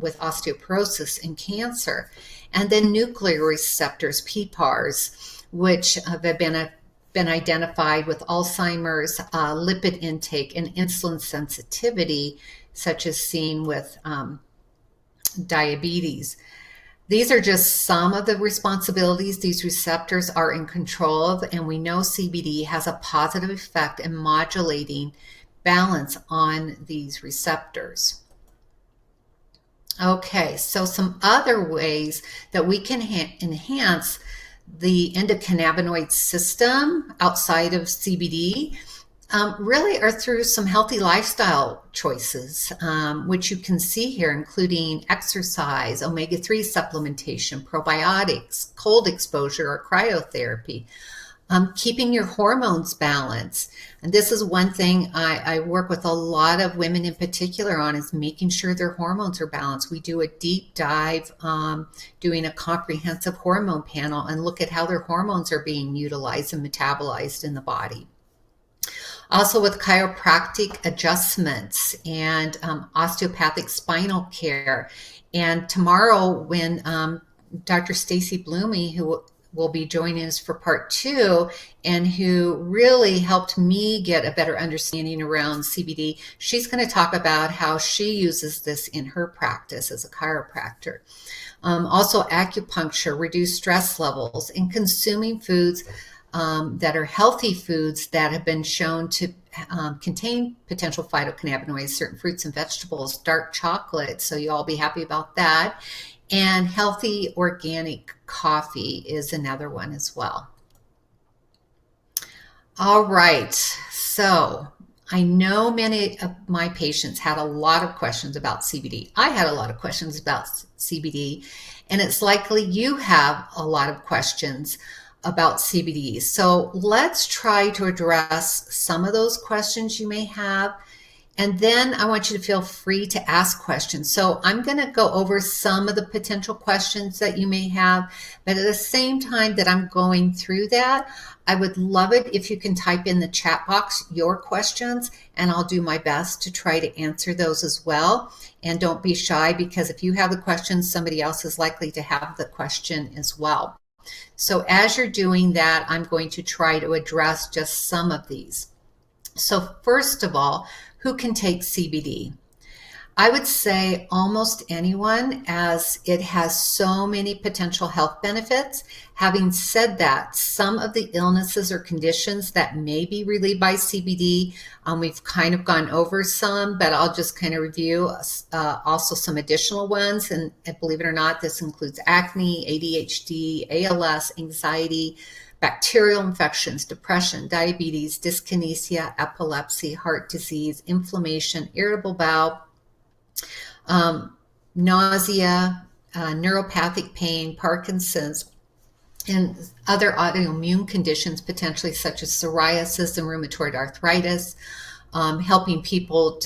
with osteoporosis and cancer. And then nuclear receptors, PPARs, which have been identified with Alzheimer's, lipid intake, and insulin sensitivity, such as seen with diabetes. These are just some of the responsibilities these receptors are in control of, and we know CBD has a positive effect in modulating balance on these receptors. Okay, so some other ways that we can enhance the endocannabinoid system outside of CBD really are through some healthy lifestyle choices, which you can see here, including exercise, omega-3 supplementation, probiotics, cold exposure or cryotherapy, keeping your hormones balanced. And this is one thing I work with a lot of women in particular on, is making sure their hormones are balanced. We do a deep dive, doing a comprehensive hormone panel, and look at how their hormones are being utilized and metabolized in the body. Also with chiropractic adjustments and osteopathic spinal care. And tomorrow when Dr. Stacy Blumey, who will be joining us for part 2, and who really helped me get a better understanding around CBD, she's going to talk about how she uses this in her practice as a chiropractor. Also acupuncture, reduce stress levels, and consuming foods that are healthy foods that have been shown to contain potential phytocannabinoids, certain fruits and vegetables, dark chocolate, so you'll all be happy about that. And healthy organic coffee is another one as well. All right, so I know many of my patients had a lot of questions about CBD. I had a lot of questions about CBD, and it's likely you have a lot of questions about CBD. So let's try to address some of those questions you may have. And then I want you to feel free to ask questions. So I'm going to go over some of the potential questions that you may have, but at the same time that I'm going through that, I would love it if you can type in the chat box your questions, and I'll do my best to try to answer those as well. And don't be shy, because if you have the questions, somebody else is likely to have the question as well. So as you're doing that, I'm going to try to address just some of these. So first of all, who can take CBD? I would say almost anyone, as it has so many potential health benefits. Having said that, some of the illnesses or conditions that may be relieved by CBD, we've kind of gone over some, but I'll just kind of review also some additional ones. And believe it or not, this includes acne, ADHD, ALS, anxiety, bacterial infections, depression, diabetes, dyskinesia, epilepsy, heart disease, inflammation, irritable bowel, nausea, neuropathic pain, Parkinson's, and other autoimmune conditions, potentially such as psoriasis and rheumatoid arthritis, helping people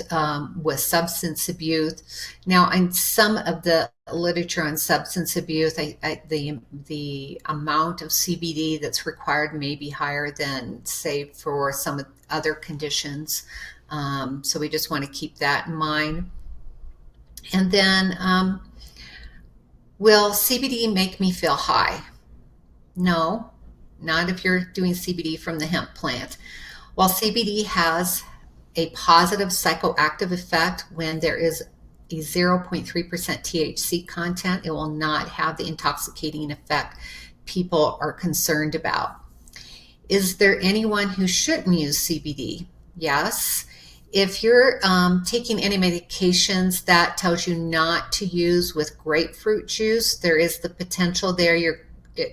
with substance abuse. Now, in some of the literature on substance abuse, the amount of CBD that's required may be higher than, say, for some other conditions. So we just want to keep that in mind. And then, will CBD make me feel high? No, not if you're doing CBD from the hemp plant. While CBD has a positive psychoactive effect when there is a 0.3% THC content, it will not have the intoxicating effect people are concerned about. Is there anyone who shouldn't use CBD? Yes. If you're taking any medications that tells you not to use with grapefruit juice, there is the potential there.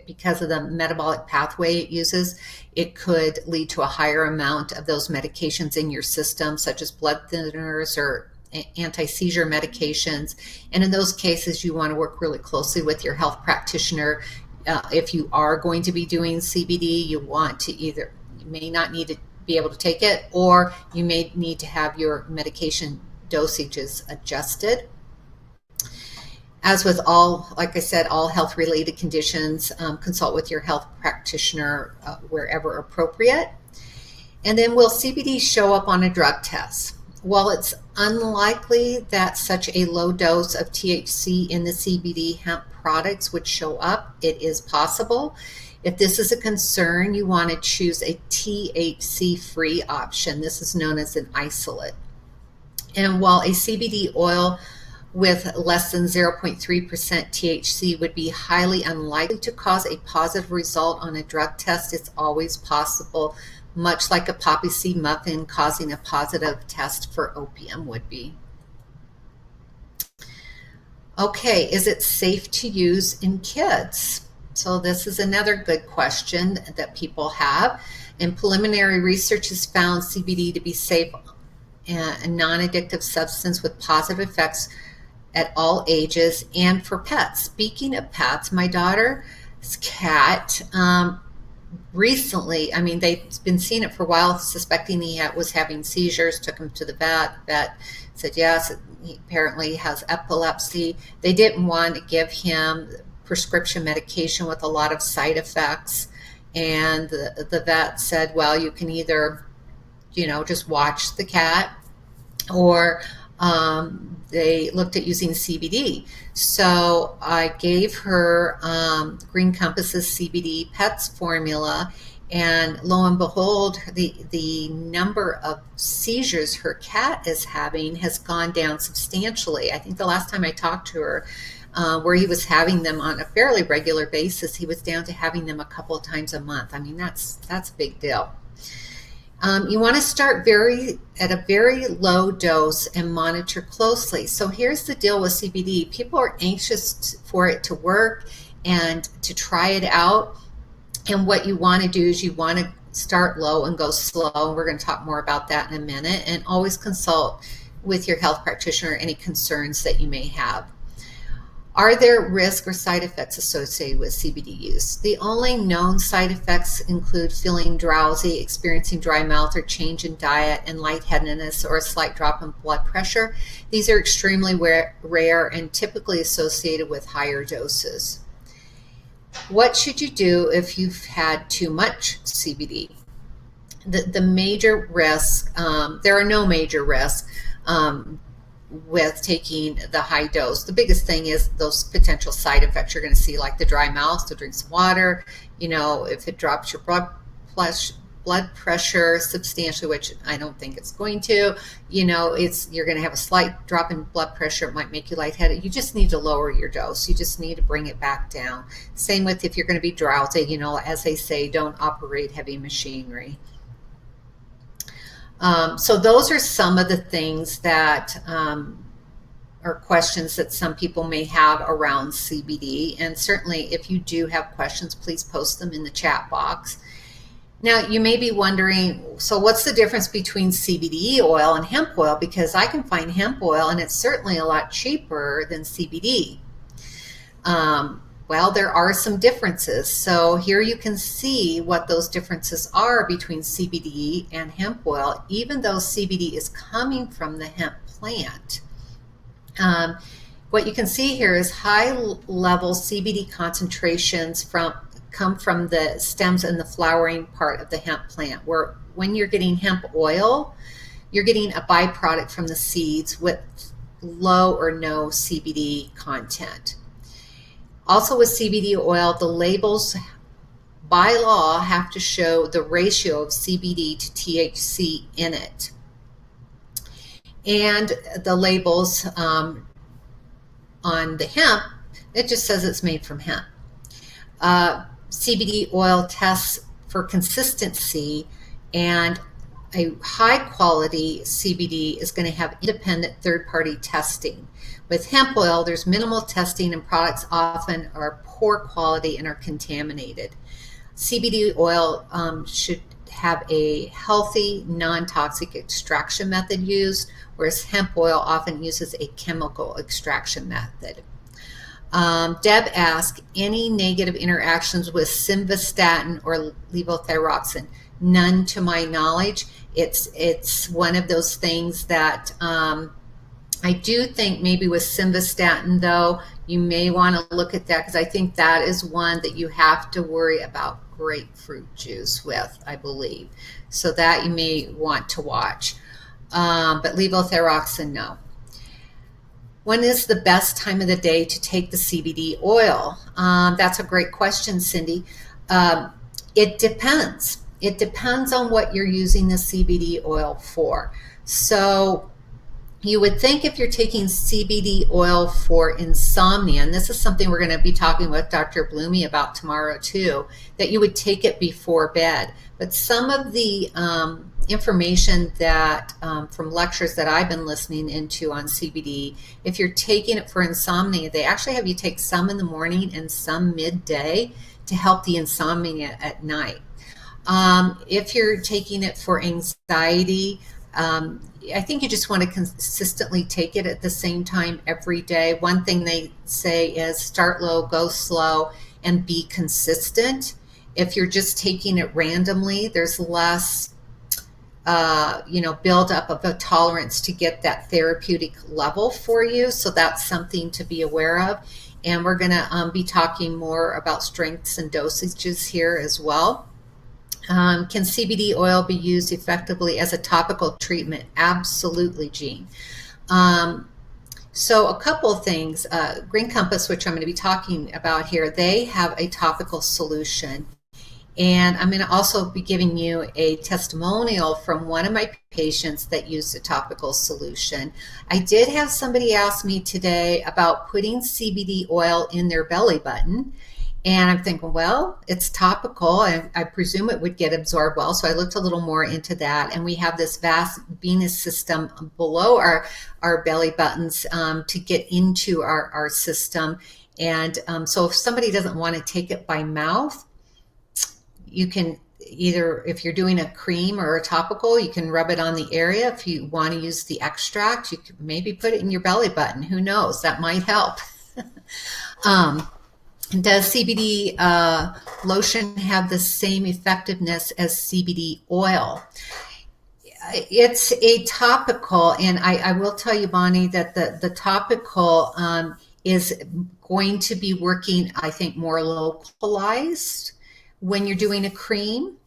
Because of the metabolic pathway it uses, it could lead to a higher amount of those medications in your system, such as blood thinners or anti-seizure medications. And in those cases, you want to work really closely with your health practitioner. If you are going to be doing CBD, you may not need to be able to take it, or you may need to have your medication dosages adjusted. As with all, like I said, all health related conditions, consult with your health practitioner wherever appropriate. And then, will CBD show up on a drug test? While it's unlikely that such a low dose of THC in the CBD hemp products would show up, it is possible. If this is a concern, you want to choose a THC-free option. This is known as an isolate. And while a CBD oil with less than 0.3% THC would be highly unlikely to cause a positive result on a drug test, it's always possible, much like a poppy seed muffin causing a positive test for opium would be. Okay, is it safe to use in kids? So this is another good question that people have. And preliminary research has found CBD to be safe and a non-addictive substance with positive effects at all ages and for pets. Speaking of pets, my daughter's cat recently, they've been seeing it for a while, suspecting he was having seizures, took him to the vet. The vet said yes, he apparently has epilepsy. They didn't want to give him prescription medication with a lot of side effects, and the vet said, well, you can either just watch the cat, or they looked at using CBD. So I gave her Green Compass's CBD Pets formula, and lo and behold, the number of seizures her cat is having has gone down substantially. I think the last time I talked to her, where he was having them on a fairly regular basis, he was down to having them a couple of times a month. That's a big deal. You want to start at a very low dose and monitor closely. So here's the deal with CBD. People are anxious for it to work and to try it out. And what you want to do is you want to start low and go slow. We're going to talk more about that in a minute. And always consult with your health practitioner any concerns that you may have. Are there risks or side effects associated with CBD use? The only known side effects include feeling drowsy, experiencing dry mouth or change in diet, and lightheadedness or a slight drop in blood pressure. These are extremely rare and typically associated with higher doses. What should you do if you've had too much CBD? The major risks, there are no major risks with taking the high dose. The biggest thing is those potential side effects you're going to see, like the dry mouth. So drink some water. If it drops your blood pressure substantially, which I don't think it's going to, you're going to have a slight drop in blood pressure. It might make you lightheaded. You just need to lower your dose. You just need to bring it back down. Same with if you're going to be drowsy, as they say, don't operate heavy machinery. So those are some of the things that are questions that some people may have around CBD. And certainly if you do have questions, please post them in the chat box. Now, you may be wondering, so what's the difference between CBD oil and hemp oil? Because I can find hemp oil and it's certainly a lot cheaper than CBD. Well, there are some differences. So here you can see what those differences are between CBD and hemp oil, even though CBD is coming from the hemp plant. What you can see here is high level CBD concentrations come from the stems and the flowering part of the hemp plant, where when you're getting hemp oil, you're getting a byproduct from the seeds with low or no CBD content. Also with CBD oil, the labels by law have to show the ratio of CBD to THC in it. And the labels on the hemp, it just says it's made from hemp. CBD oil tests for consistency, and a high quality CBD is going to have independent third-party testing. With hemp oil, there's minimal testing, and products often are poor quality and are contaminated. CBD oil should have a healthy, non-toxic extraction method used, whereas hemp oil often uses a chemical extraction method. Deb asked, any negative interactions with simvastatin or levothyroxine? None to my knowledge. It's one of those things that I do think maybe with simvastatin, though, you may want to look at that, because I think that is one that you have to worry about grapefruit juice with, I believe. So that you may want to watch. But levothyroxine, no. When is the best time of the day to take the CBD oil? That's a great question, Cindy. It depends. It depends on what you're using the CBD oil for. So you would think if you're taking CBD oil for insomnia, and this is something we're going to be talking with Dr. Bloomy about tomorrow too, that you would take it before bed. But some of the information that from lectures that I've been listening into on CBD, if you're taking it for insomnia, they actually have you take some in the morning and some midday to help the insomnia at night. If you're taking it for anxiety, I think you just want to consistently take it at the same time every day. One thing they say is start low, go slow, and be consistent. If you're just taking it randomly, there's less build up of a tolerance to get that therapeutic level for you. So that's something to be aware of. And we're going to be talking more about strengths and dosages here as well. Can CBD oil be used effectively as a topical treatment? Absolutely, Jean. So a couple of things. Green Compass, which I'm going to be talking about here, they have a topical solution. And I'm going to also be giving you a testimonial from one of my patients that used a topical solution. I did have somebody ask me today about putting CBD oil in their belly button. And I'm thinking, well, it's topical, and I presume it would get absorbed well. So I looked a little more into that. And we have this vast venous system below our belly buttons to get into our system. And so if somebody doesn't want to take it by mouth, you can either, if you're doing a cream or a topical, you can rub it on the area. If you want to use the extract, you could maybe put it in your belly button. Who knows? That might help. Does CBD lotion have the same effectiveness as CBD oil? It's a topical, and I will tell you, Bonnie, that the topical is going to be working, I think, more localized when you're doing a cream.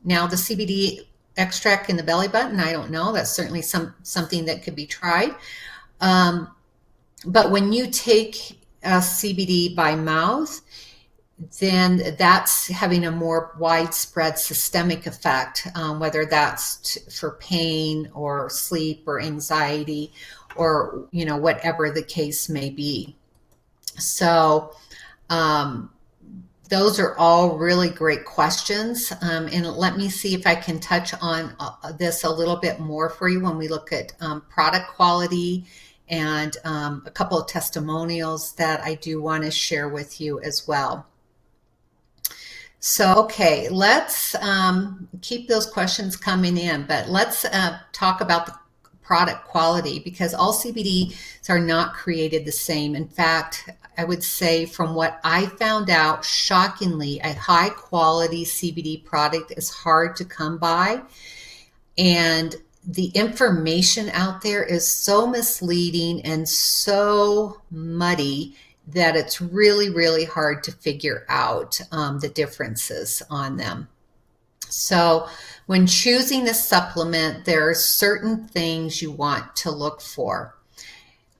Now, the CBD extract in the belly button, I don't know. That's certainly something that could be tried. But when you take CBD by mouth, then that's having a more widespread systemic effect, whether that's for pain or sleep or anxiety or, whatever the case may be. So those are all really great questions. And let me see if I can touch on this a little bit more for you when we look at product quality and a couple of testimonials that I do want to share with you as well. So, okay, let's keep those questions coming in, but let's talk about the product quality, because all CBDs are not created the same. In fact, I would say from what I found out, shockingly, a high quality CBD product is hard to come by. And the information out there is so misleading and so muddy that it's really, really hard to figure out the differences on them. So when choosing a supplement, there are certain things you want to look for.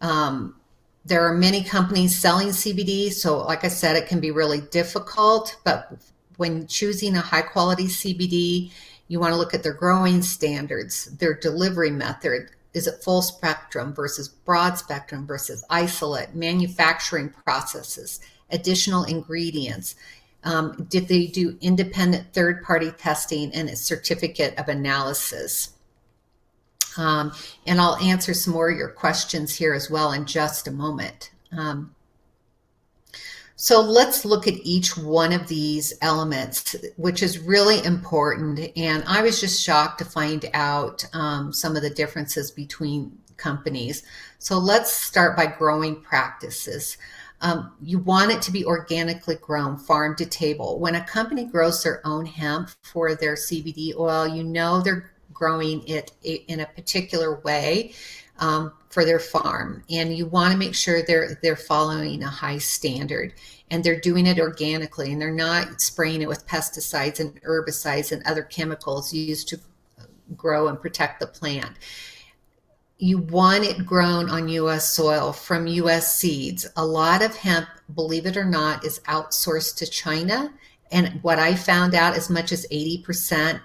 There are many companies selling CBD, so like I said, it can be really difficult, but when choosing a high quality CBD, you want to look at their growing standards, their delivery method. Is it full spectrum versus broad spectrum versus isolate, manufacturing processes, additional ingredients? Did they do independent third-party testing and a certificate of analysis? And I'll answer some more of your questions here as well in just a moment. So let's look at each one of these elements, which is really important. And I was just shocked to find out some of the differences between companies. So let's start by growing practices. You want it to be organically grown, farm to table. When a company grows their own hemp for their CBD oil, you know they're growing it in a particular way for their farm, and you want to make sure they're following a high standard and they're doing it organically, and they're not spraying it with pesticides and herbicides and other chemicals used to grow and protect the plant. You want it grown on U.S. soil from U.S. seeds. A lot of hemp, believe it or not, is outsourced to China, and what I found out, as much as 80%.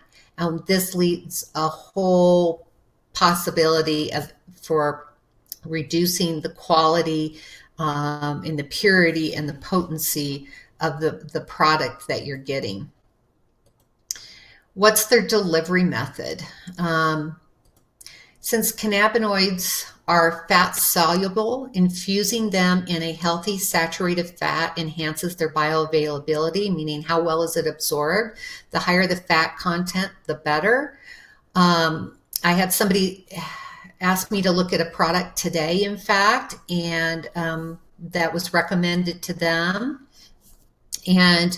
This leads a whole possibility for reducing the quality and the purity and the potency of the product that you're getting. What's their delivery method? Since cannabinoids are fat soluble, infusing them in a healthy saturated fat enhances their bioavailability, meaning how well is it absorbed. The higher the fat content, the better. I had somebody ask me to look at a product today, in fact, and that was recommended to them. And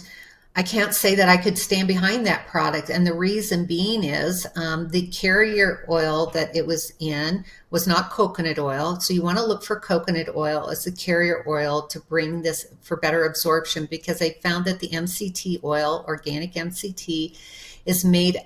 I can't say that I could stand behind that product. And the reason being is the carrier oil that it was in was not coconut oil. So you want to look for coconut oil as the carrier oil to bring this for better absorption, because I found that the MCT oil, organic MCT, is made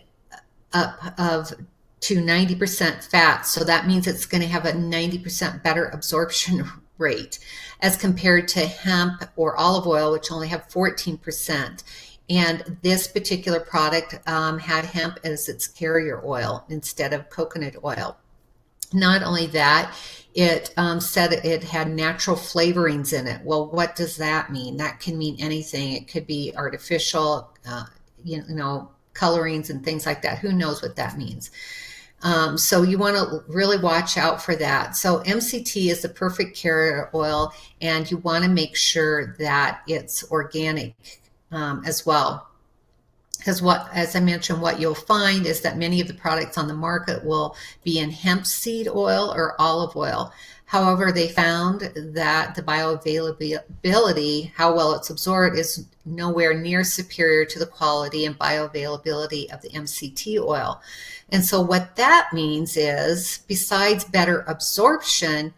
up of to 90% fat. So that means it's going to have a 90% better absorption rate as compared to hemp or olive oil, which only have 14%. And this particular product had hemp as its carrier oil instead of coconut oil. Not only that, it said it had natural flavorings in it. Well, what does that mean? That can mean anything. It could be artificial, colorings and things like that. Who knows what that means? So you want to really watch out for that. So MCT is the perfect carrier oil, and you want to make sure that it's organic as well. Because as I mentioned, what you'll find is that many of the products on the market will be in hemp seed oil or olive oil. However, they found that the bioavailability, how well it's absorbed, is nowhere near superior to the quality and bioavailability of the MCT oil. And so what that means is, besides better absorption,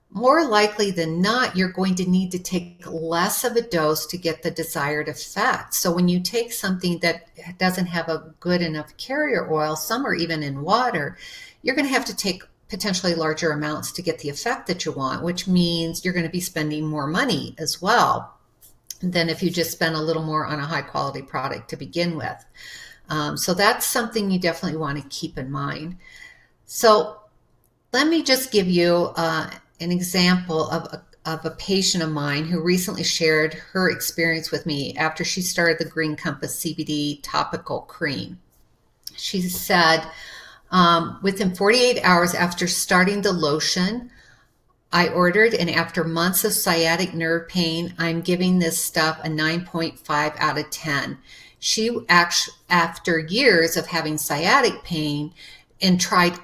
more likely than not, you're going to need to take less of a dose to get the desired effect. So when you take something that doesn't have a good enough carrier oil, some are even in water, you're going to have to take potentially larger amounts to get the effect that you want, which means you're going to be spending more money as well than if you just spend a little more on a high quality product to begin with. So that's something you definitely want to keep in mind. So let me just give you an example of a patient of mine who recently shared her experience with me after she started the Green Compass CBD topical cream. She said, within 48 hours after starting the lotion, I ordered, and after months of sciatic nerve pain, I'm giving this stuff a 9.5 out of 10. She actually, after years of having sciatic pain and tried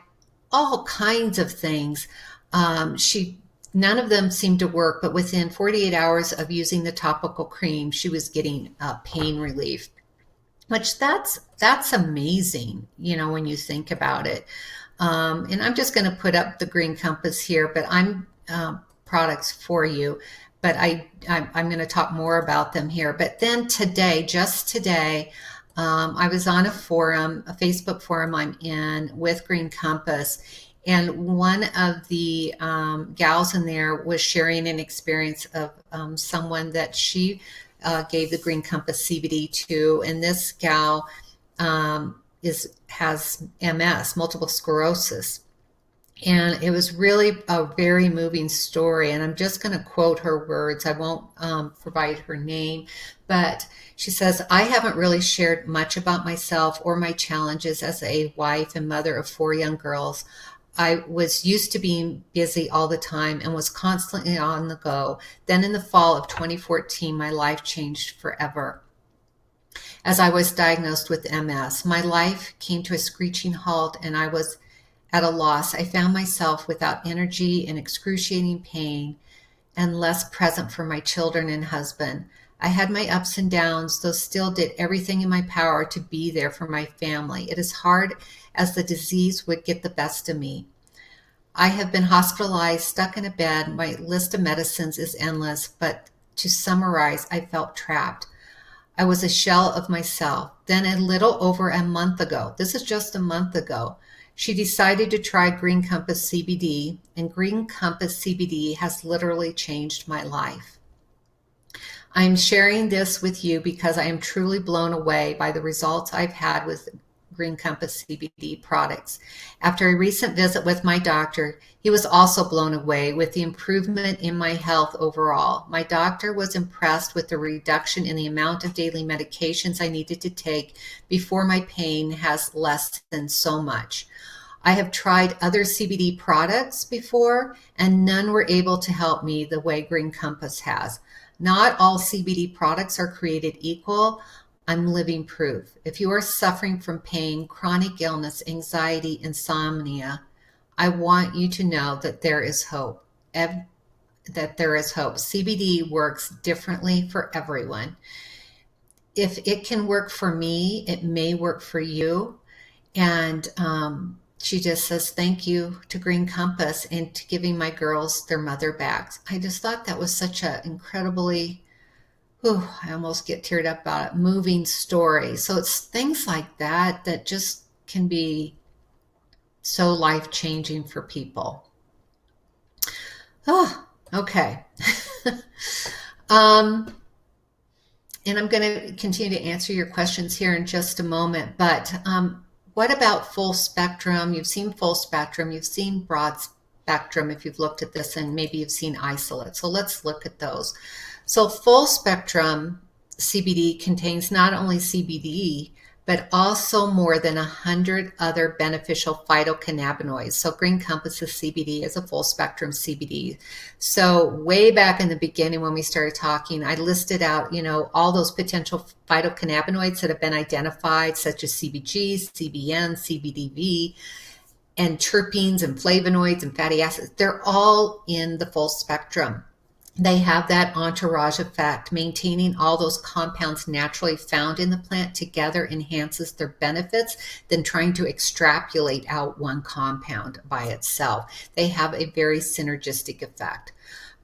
all kinds of things, she None of them seemed to work, but within 48 hours of using the topical cream, she was getting pain relief, which that's amazing, when you think about it. And I'm just going to put up the Green Compass here, but I'm products for you. But I'm going to talk more about them here. But then today, just today, I was on a forum, a Facebook forum I'm in with Green Compass, and one of the gals in there was sharing an experience of someone that she gave the Green Compass CBD to, and this gal has MS, multiple sclerosis. And it was really a very moving story. And I'm just going to quote her words. I won't provide her name, but she says, I haven't really shared much about myself or my challenges as a wife and mother of 4 young girls. I was used to being busy all the time and was constantly on the go. Then in the fall of 2014, my life changed forever. As I was diagnosed with MS, my life came to a screeching halt and I was at a loss. I found myself without energy and excruciating pain and less present for my children and husband. I had my ups and downs, though still did everything in my power to be there for my family. It is hard as the disease would get the best of me. I have been hospitalized, stuck in a bed. My list of medicines is endless, but to summarize, I felt trapped. I was a shell of myself. Then a little over a month ago, this is just a month ago, she decided to try Green Compass CBD, and Green Compass CBD has literally changed my life. I am sharing this with you because I am truly blown away by the results I've had with Green Compass CBD products. After a recent visit with my doctor, he was also blown away with the improvement in my health overall. My doctor was impressed with the reduction in the amount of daily medications I needed to take before my pain has lessened so much. I have tried other CBD products before, and none were able to help me the way Green Compass has. Not all CBD products are created equal. I'm living proof. If you are suffering from pain, chronic illness, anxiety, insomnia, I want you to know that there is hope. That there is hope. CBD works differently for everyone. If it can work for me, it may work for you. And she just says thank you to Green Compass and to giving my girls their mother back. I just thought that was such an incredibly, I almost get teared up about it, moving story. So it's things like that that just can be so life-changing for people. Oh, okay. And I'm going to continue to answer your questions here in just a moment, but what about full spectrum? You've seen full spectrum, you've seen broad spectrum if you've looked at this, and maybe you've seen isolate. So let's look at those. So full spectrum CBD contains not only CBD, but also more than 100 other beneficial phytocannabinoids. So Green Compass's CBD is a full spectrum CBD. So way back in the beginning when we started talking, I listed out, all those potential phytocannabinoids that have been identified, such as CBG, CBN, CBDV, and terpenes and flavonoids and fatty acids. They're all in the full spectrum. They have that entourage effect. Maintaining all those compounds naturally found in the plant together enhances their benefits than trying to extrapolate out one compound by itself. They have a very synergistic effect.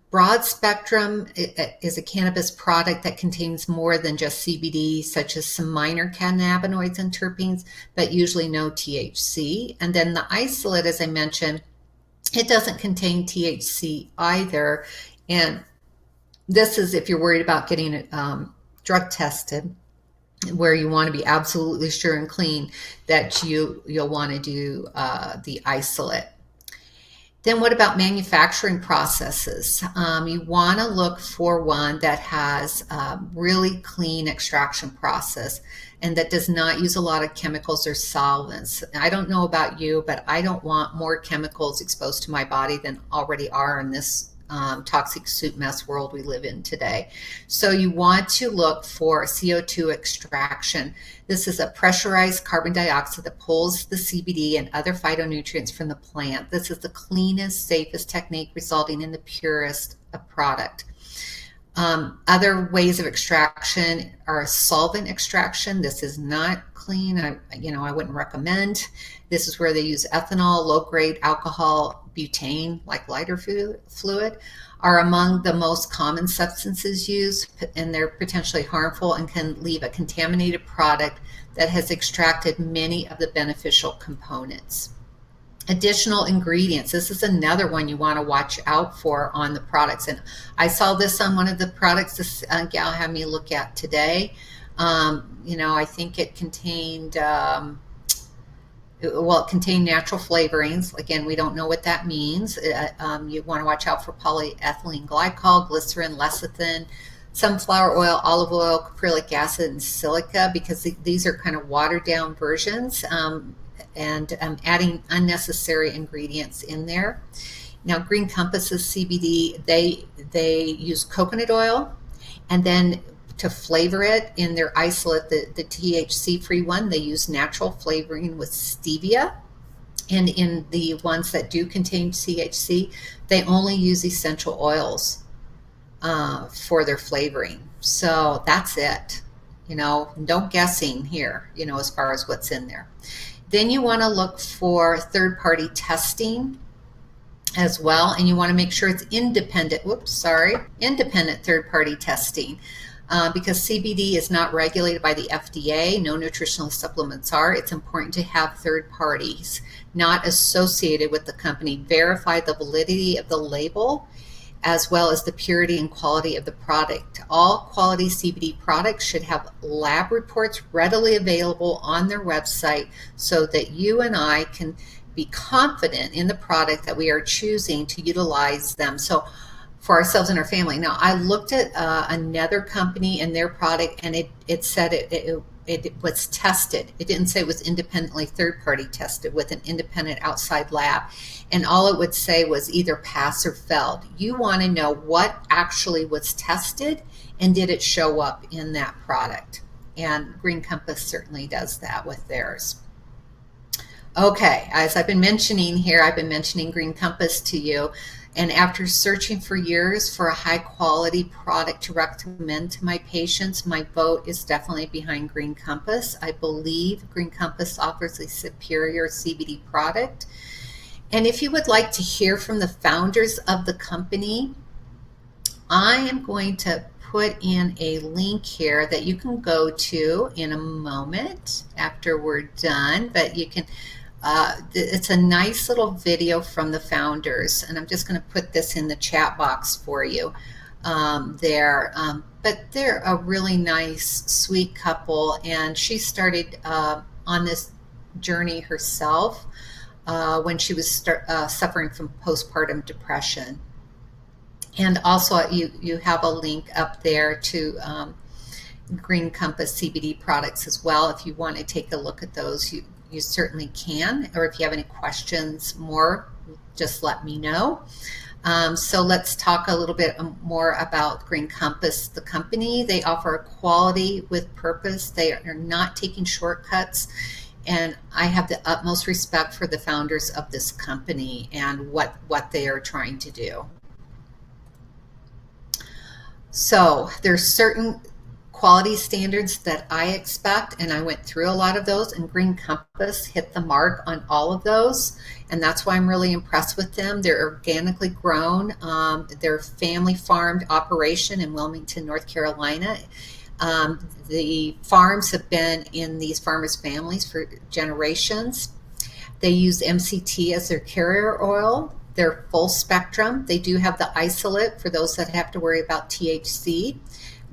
Broad spectrum is a cannabis product that contains more than just CBD, such as some minor cannabinoids and terpenes, but usually no THC. And then the isolate, as I mentioned, it doesn't contain THC either. And this is if you're worried about getting it drug tested, where you want to be absolutely sure and clean that you'll want to do the isolate. Then what about manufacturing processes? You want to look for one that has a really clean extraction process and that does not use a lot of chemicals or solvents. I don't know about you, but I don't want more chemicals exposed to my body than already are in this toxic soup mess world we live in today. So you want to look for CO2 extraction. This is a pressurized carbon dioxide that pulls the CBD and other phytonutrients from the plant. This is the cleanest, safest technique, resulting in the purest product. Other ways of extraction are solvent extraction. This is not clean. I wouldn't recommend. This is where they use ethanol, low-grade alcohol, butane, like lighter fluid, are among the most common substances used, and they're potentially harmful and can leave a contaminated product that has extracted many of the beneficial components. Additional ingredients. This is another one you want to watch out for on the products. And I saw this on one of the products this gal had me look at today. I think it contained, it contained natural flavorings. Again, we don't know what that means. You want to watch out for polyethylene glycol, glycerin, lecithin, sunflower oil, olive oil, caprylic acid, and silica, because these are kind of watered down versions. And adding unnecessary ingredients in there. Now, Green Compass's CBD, they use coconut oil, and then to flavor it in their isolate, the THC-free one, they use natural flavoring with stevia. And in the ones that do contain THC, they only use essential oils for their flavoring. So that's it. No guessing here, as far as what's in there. Then you want to look for third-party testing as well, and you want to make sure it's independent third-party testing, because CBD is not regulated by the FDA. No nutritional supplements are. It's important to have third parties not associated with the company verify the validity of the label, as well as the purity and quality of the product. All quality CBD products should have lab reports readily available on their website, so that you and I can be confident in the product that we are choosing to utilize them. So for ourselves and our family. Now, I looked at another company and their product, and it said it was tested. It didn't say it was independently third-party tested with an independent outside lab. And all it would say was either pass or failed. You want to know what actually was tested, and did it show up in that product. And Green Compass certainly does that with theirs. Okay, as I've been mentioning here, I've been mentioning Green Compass to you. And after searching for years for a high quality product to recommend to my patients, my vote is definitely behind Green Compass. I believe Green Compass offers a superior CBD product. And if you would like to hear from the founders of the company, I am going to put in a link here that you can go to in a moment after we're done, but you can it's a nice little video from the founders, and I'm just going to put this in the chat box for you there. But they're a really nice, sweet couple, and she started on this journey herself when she was suffering from postpartum depression. And also you have a link up there to Green Compass CBD products as well. If you want to take a look at those, you certainly can, or if you have any questions more, just let me know. So let's talk a little bit more about Green Compass, the company. They offer a quality with purpose. They are not taking shortcuts, and I have the utmost respect for the founders of this company and what they are trying to do. So there's certain quality standards that I expect, and I went through a lot of those, and Green Compass hit the mark on all of those, and that's why I'm really impressed with them. They're organically grown. They're family farmed operation in Wilmington, North Carolina. The farms have been in these farmers' families for generations. They use MCT as their carrier oil. They're full spectrum. They do have the isolate for those that have to worry about THC.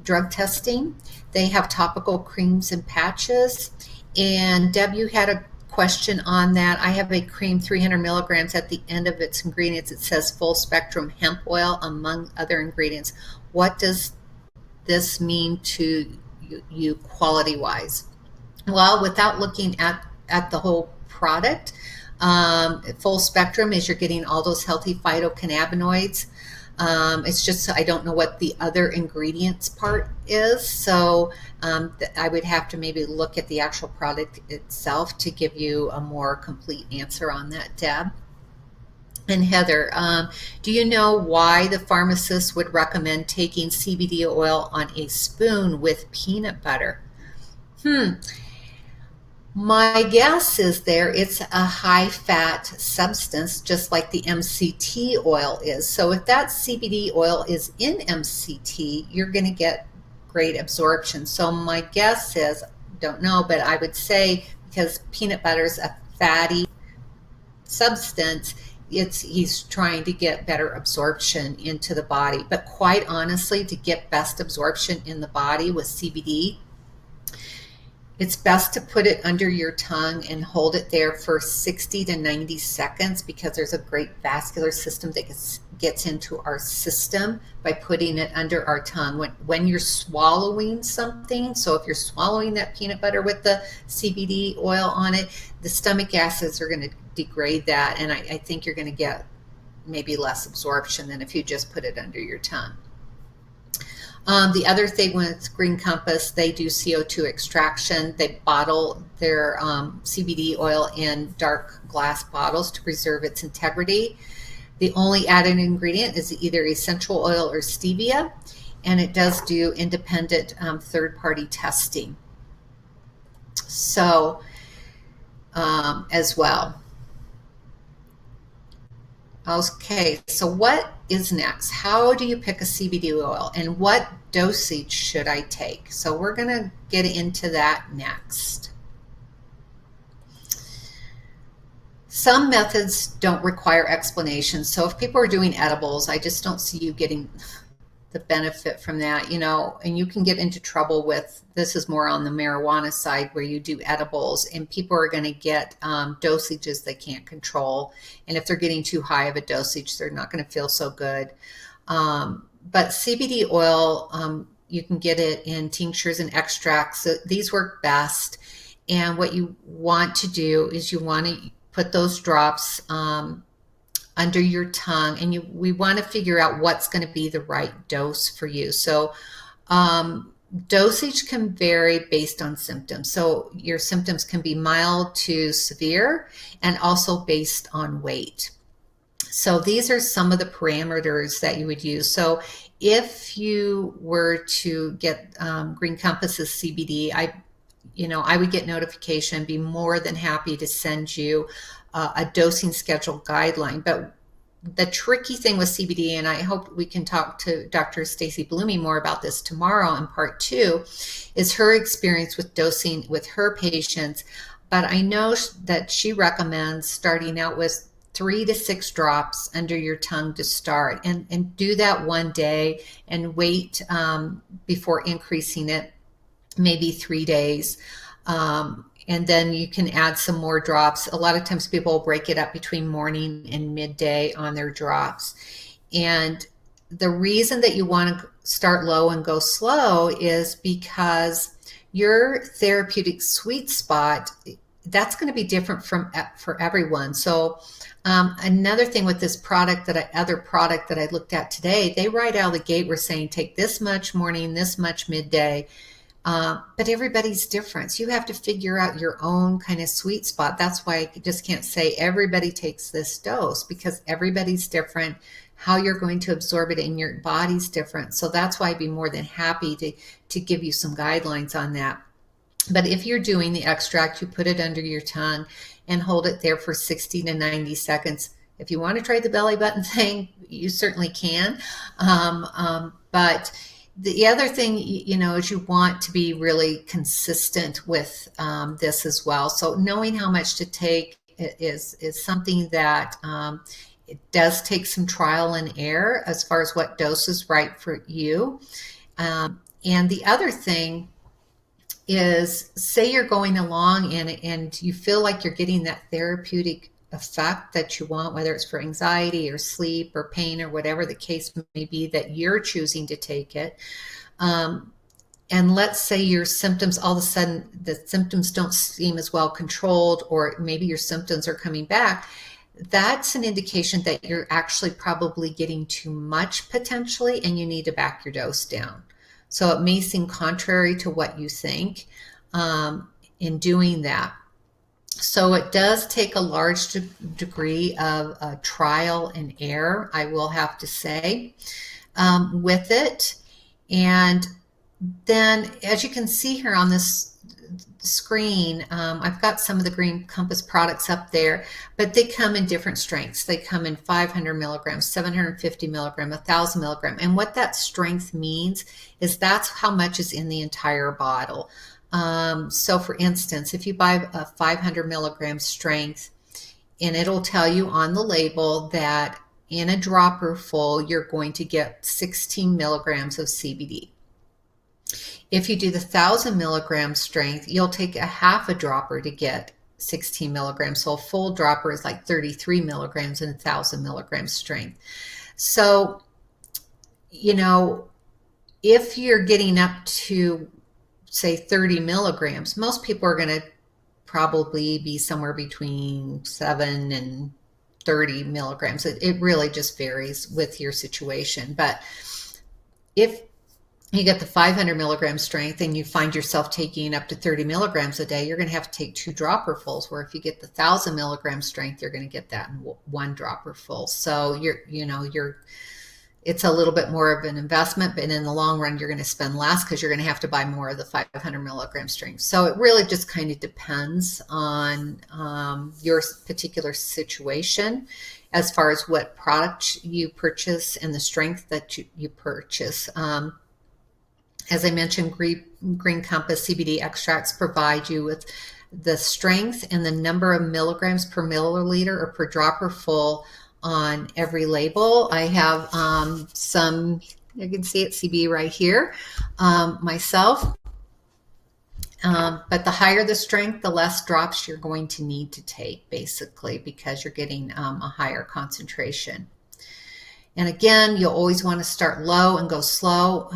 Drug testing. They have topical creams and patches. And Deb, you had a question on that. I have a cream, 300 milligrams. At the end of its ingredients, it says full spectrum hemp oil, among other ingredients. What does this mean to you quality wise? Well, without looking at the whole product, full spectrum is you're getting all those healthy phytocannabinoids. It's just I don't know what the other ingredients part is. So I would have to maybe look at the actual product itself to give you a more complete answer on that, Deb. And Heather, do you know why the pharmacist would recommend taking CBD oil on a spoon with peanut butter? Hmm. My guess is it's a high fat substance, just like the MCT oil is. So if that CBD oil is in MCT, you're going to get great absorption. So my guess is, don't know, but I would say because peanut butter is a fatty substance, he's trying to get better absorption into the body. But quite honestly, to get best absorption in the body with CBD, it's best to put it under your tongue and hold it there for 60 to 90 seconds because there's a great vascular system that gets into our system by putting it under our tongue. When you're swallowing something, so if you're swallowing that peanut butter with the CBD oil on it, the stomach acids are going to degrade that, and I think you're going to get maybe less absorption than if you just put it under your tongue. The other thing with Green Compass, they do CO2 extraction. They bottle their CBD oil in dark glass bottles to preserve its integrity. The only added ingredient is either essential oil or stevia, and it does do independent third-party testing. So, as well. Okay, so what is next? How do you pick a CBD oil and what dosage should I take? So we're going to get into that next. Some methods don't require explanation. So if people are doing edibles, I just don't see you getting the benefit from that, and you can get into trouble with, this is more on the marijuana side where you do edibles and people are going to get dosages they can't control. And if they're getting too high of a dosage, they're not going to feel so good. But CBD oil, you can get it in tinctures and extracts. So these work best. And what you want to do is you want to put those drops under your tongue, and we want to figure out what's going to be the right dose for you. So dosage can vary based on symptoms. So your symptoms can be mild to severe and also based on weight. So these are some of the parameters that you would use. So if you were to get Green Compass's CBD, I would get notification, be more than happy to send you a dosing schedule guideline. But the tricky thing with CBD, and I hope we can talk to Dr. Stacy Blumey more about this tomorrow in part 2, is her experience with dosing with her patients. But I know that she recommends starting out with 3 to 6 drops under your tongue to start, and do that one day and wait before increasing it, maybe 3 days. And then you can add some more drops. A lot of times people will break it up between morning and midday on their drops. And the reason that you want to start low and go slow is because your therapeutic sweet spot, that's going to be different for everyone. So another thing with this other product that I looked at today, they right out of the gate were saying take this much morning, this much midday. But everybody's different. So you have to figure out your own kind of sweet spot. That's why I just can't say everybody takes this dose, because everybody's different. How you're going to absorb it in your body's different. So that's why I'd be more than happy to give you some guidelines on that. But if you're doing the extract, you put it under your tongue and hold it there for 60 to 90 seconds. If you want to try the belly button thing, you certainly can. But the other thing, is you want to be really consistent with this as well. So knowing how much to take is something that it does take some trial and error as far as what dose is right for you. And the other thing is, say you're going along and you feel like you're getting that therapeutic effect that you want, whether it's for anxiety or sleep or pain or whatever the case may be that you're choosing to take it. And let's say your symptoms, all of a sudden the symptoms don't seem as well controlled, or maybe your symptoms are coming back. that's an indication that you're actually probably getting too much potentially, and you need to back your dose down. So it may seem contrary to what you think in doing that. So it does take a large degree of trial and error, I will have to say, with it. And then, as you can see here on this screen, I've got some of the Green Compass products up there, but they come in different strengths. They come in 500 milligrams, 750 milligrams, 1,000 milligrams. And what that strength means is that's how much is in the entire bottle. So for instance, if you buy a 500 milligram strength, and it'll tell you on the label that in a dropper full, you're going to get 16 milligrams of CBD. If you do the 1,000 milligram strength, you'll take a half a dropper to get 16 milligrams. So a full dropper is like 33 milligrams in 1,000 milligram strength. So, you know, if you're getting up to, say, 30 milligrams, most people are going to probably be somewhere between 7 and 30 milligrams. It really just varies with your situation. But if you get the 500 milligram strength and you find yourself taking up to 30 milligrams a day, you're going to have to take 2 dropperfuls, where if you get the 1,000 milligram strength, you're going to get that in 1 dropperful. So it's a little bit more of an investment, but in the long run, you're going to spend less because you're going to have to buy more of the 500 milligram strength. So it really just kind of depends on your particular situation as far as what product you purchase and the strength that you purchase. As I mentioned, Green Compass CBD extracts provide you with the strength and the number of milligrams per milliliter or per dropper full on every label. I have some, you can see it, CBD right here, myself. But the higher the strength, the less drops you're going to need to take, basically, because you're getting a higher concentration. And again, you'll always want to start low and go slow.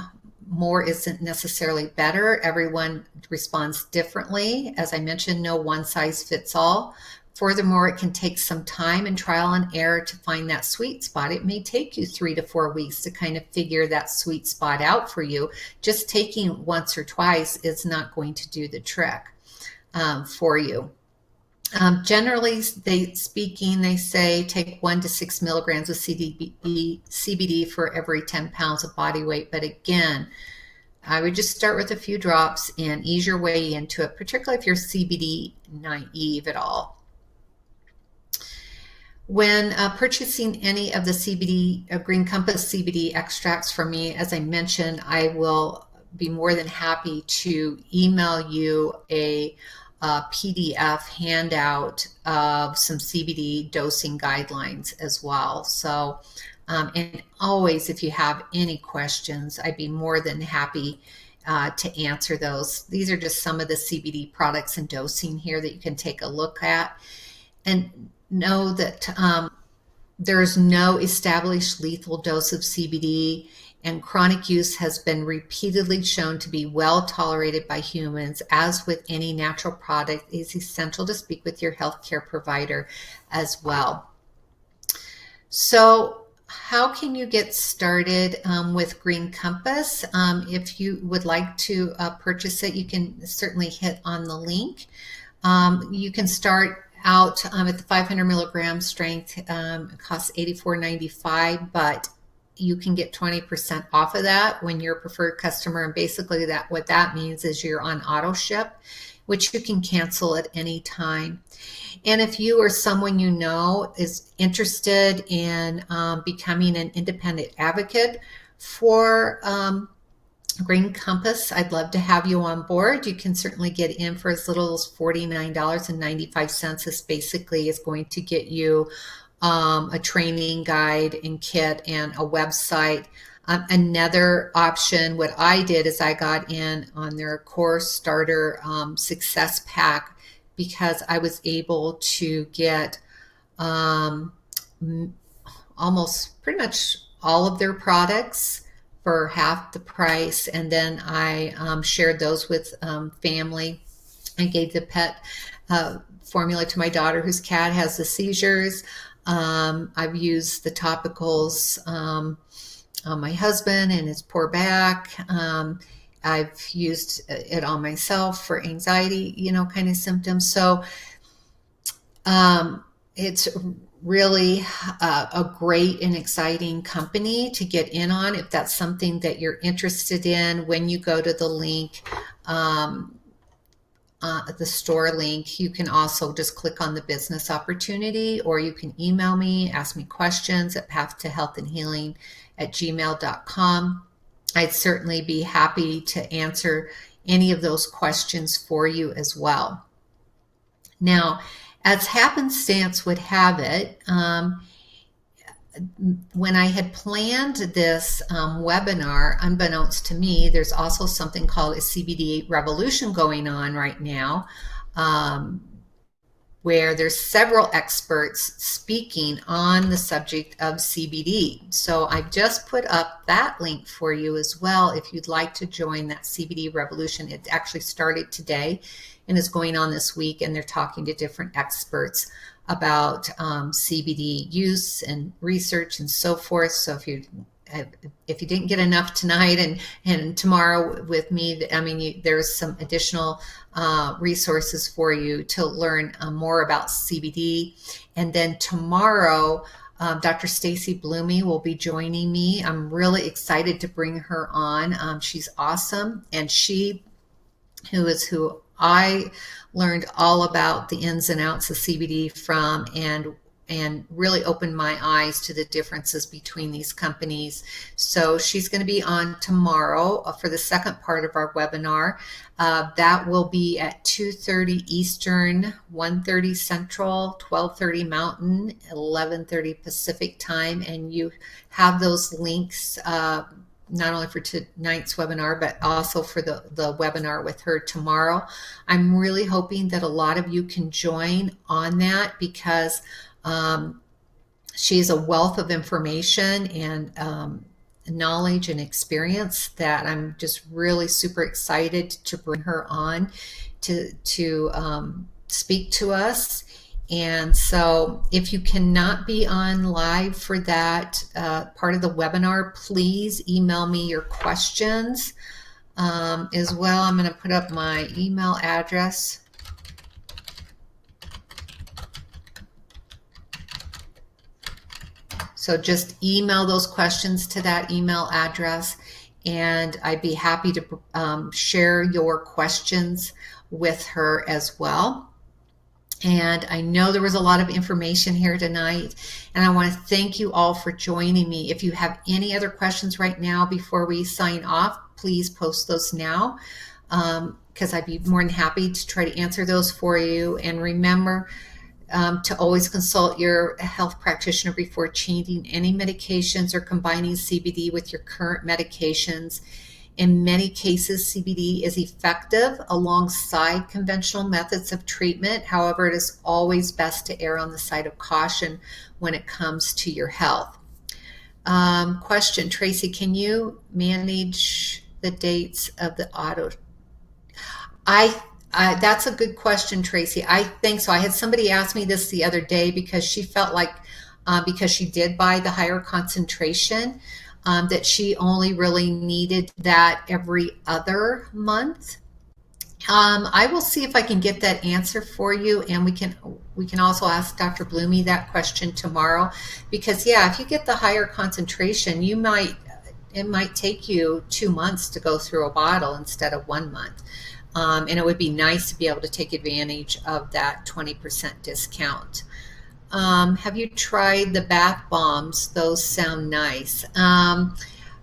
More isn't necessarily better. Everyone responds differently. As I mentioned, no one size fits all. Furthermore, it can take some time and trial and error to find that sweet spot. It may take you 3 to 4 weeks to kind of figure that sweet spot out for you. Just taking once or twice is not going to do the trick for you. Generally speaking, they say take 1 to 6 milligrams of CBD for every 10 pounds of body weight. But again, I would just start with a few drops and ease your way into it, particularly if you're CBD naive at all. When purchasing any of the CBD, Green Compass CBD extracts from me, as I mentioned, I will be more than happy to email you a PDF handout of some CBD dosing guidelines as well. So, and always, if you have any questions, I'd be more than happy to answer those. These are just some of the CBD products and dosing here that you can take a look at. And know that there's no established lethal dose of CBD, and chronic use has been repeatedly shown to be well tolerated by humans. As with any natural product, it is essential to speak with your healthcare provider as well. So how can you get started with Green Compass? If you would like to purchase it, you can certainly hit on the link. You can start out at the 500 milligram strength. It costs $84.95, but you can get 20% off of that when you're a preferred customer. And basically what that means is you're on auto ship, which you can cancel at any time. And if you or someone you know is interested in becoming an independent advocate for Green Compass, I'd love to have you on board. You can certainly get in for as little as $49.95. This basically is going to get you a training guide and kit and a website. Another option, what I did is I got in on their course starter success pack, because I was able to get almost pretty much all of their products for half the price. And then I shared those with family. I gave the pet formula to my daughter whose cat has the seizures. I've used the topicals on my husband and his poor back. I've used it on myself for anxiety, kind of symptoms. So it's really a great and exciting company to get in on if that's something that you're interested in. When you go to the link, the store link, you can also just click on the business opportunity, or you can email me, ask me questions at pathtohealthandhealing@gmail.com. I'd certainly be happy to answer any of those questions for you as well. Now, as happenstance would have it, when I had planned this webinar, unbeknownst to me, there's also something called a CBD revolution going on right now, where there's several experts speaking on the subject of CBD. So I've just put up that link for you as well if you'd like to join that CBD revolution. It actually started today and is going on this week, and they're talking to different experts about CBD use and research and so forth. So if you didn't get enough tonight and tomorrow with me, there's some additional resources for you to learn more about CBD. And then tomorrow, Dr. Stacy Blumey will be joining me. I'm really excited to bring her on. She's awesome, and who I learned all about the ins and outs of CBD from, and really opened my eyes to the differences between these companies. So she's going to be on tomorrow for the second part of our webinar. That will be at 2:30 Eastern, 1:30 Central, 12:30 Mountain, 11:30 Pacific time. And you have those links not only for tonight's webinar, but also for the webinar with her tomorrow. I'm really hoping that a lot of you can join on that, because she's a wealth of information and knowledge and experience that I'm just really super excited to bring her on to speak to us. And so if you cannot be on live for that part of the webinar, please email me your questions as well. I'm going to put up my email address. So just email those questions to that email address, and I'd be happy to share your questions with her as well. And I know there was a lot of information here tonight, and I want to thank you all for joining me. If you have any other questions right now before we sign off, please post those now, because I'd be more than happy to try to answer those for you. And remember to always consult your health practitioner before changing any medications or combining CBD with your current medications. In many cases, CBD is effective alongside conventional methods of treatment. However, it is always best to err on the side of caution when it comes to your health. Question, Tracy, can you manage the dates of the auto? That's a good question, Tracy. I think so. I had somebody ask me this the other day, because she felt like because she did buy the higher concentration, that she only really needed that every other month. I will see if I can get that answer for you, and we can also ask Dr. Blumey that question tomorrow, because if you get the higher concentration, it might take you 2 months to go through a bottle instead of 1 month. And it would be nice to be able to take advantage of that 20% discount. Have you tried the bath bombs? Those sound nice.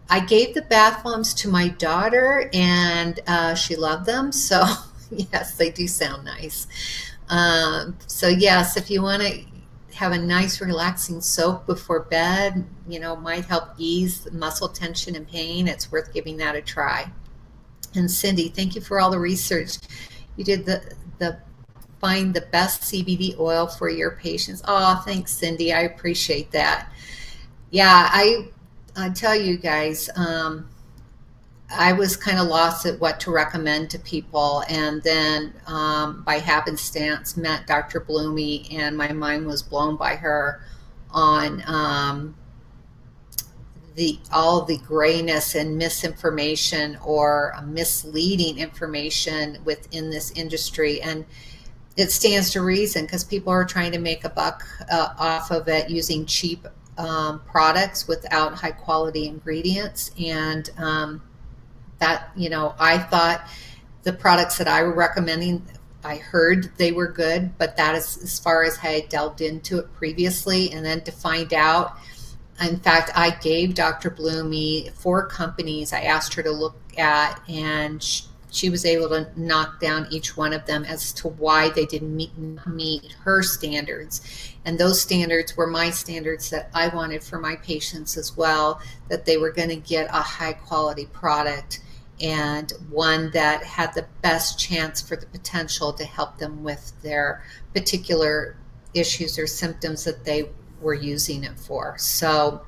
I gave the bath bombs to my daughter, and she loved them. So yes, they do sound nice. So yes, if you want to have a nice relaxing soak before bed, might help ease the muscle tension and pain, it's worth giving that a try. And Cindy, thank you for all the research. You did the find the best CBD oil for your patients. Oh, thanks, Cindy. I appreciate that. Yeah, I tell you guys, I was kind of lost at what to recommend to people, and then by happenstance met Dr. Blumey, and my mind was blown by her on all the grayness and misinformation or misleading information within this industry. And it stands to reason because people are trying to make a buck off of it using cheap products without high quality ingredients. And that, I thought the products that I were recommending, I heard they were good, but that is as far as I had delved into it previously. And then to find out, in fact, I gave Dr. Bloomy 4 companies I asked her to look at, and she was able to knock down each one of them as to why they didn't meet her standards. And those standards were my standards that I wanted for my patients as well, that they were going to get a high quality product and one that had the best chance for the potential to help them with their particular issues or symptoms that they were using it for. So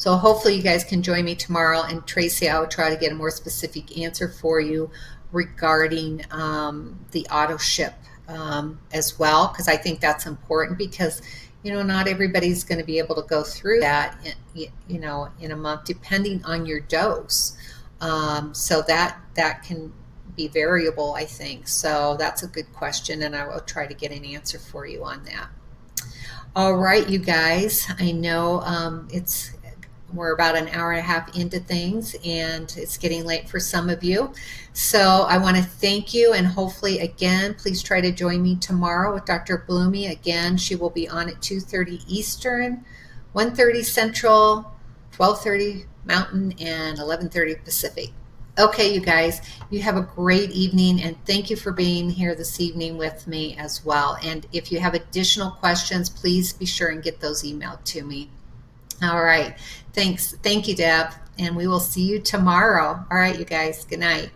hopefully you guys can join me tomorrow. And Tracy, I will try to get a more specific answer for you regarding the auto ship as well, because I think that's important, because not everybody's going to be able to go through that in a month, depending on your dose. So that can be variable, I think. So that's a good question, and I will try to get an answer for you on that. All right, you guys, I know we're about an hour and a half into things, and it's getting late for some of you. So I want to thank you, and hopefully, again, please try to join me tomorrow with Dr. Bloomy. Again, she will be on at 2:30 Eastern, 1:30 Central, 12:30 Mountain, and 11:30 Pacific. Okay, you guys, you have a great evening, and thank you for being here this evening with me as well. And if you have additional questions, please be sure and get those emailed to me. All right, thanks. Thank you, Deb, and we will see you tomorrow. All right, you guys, good night.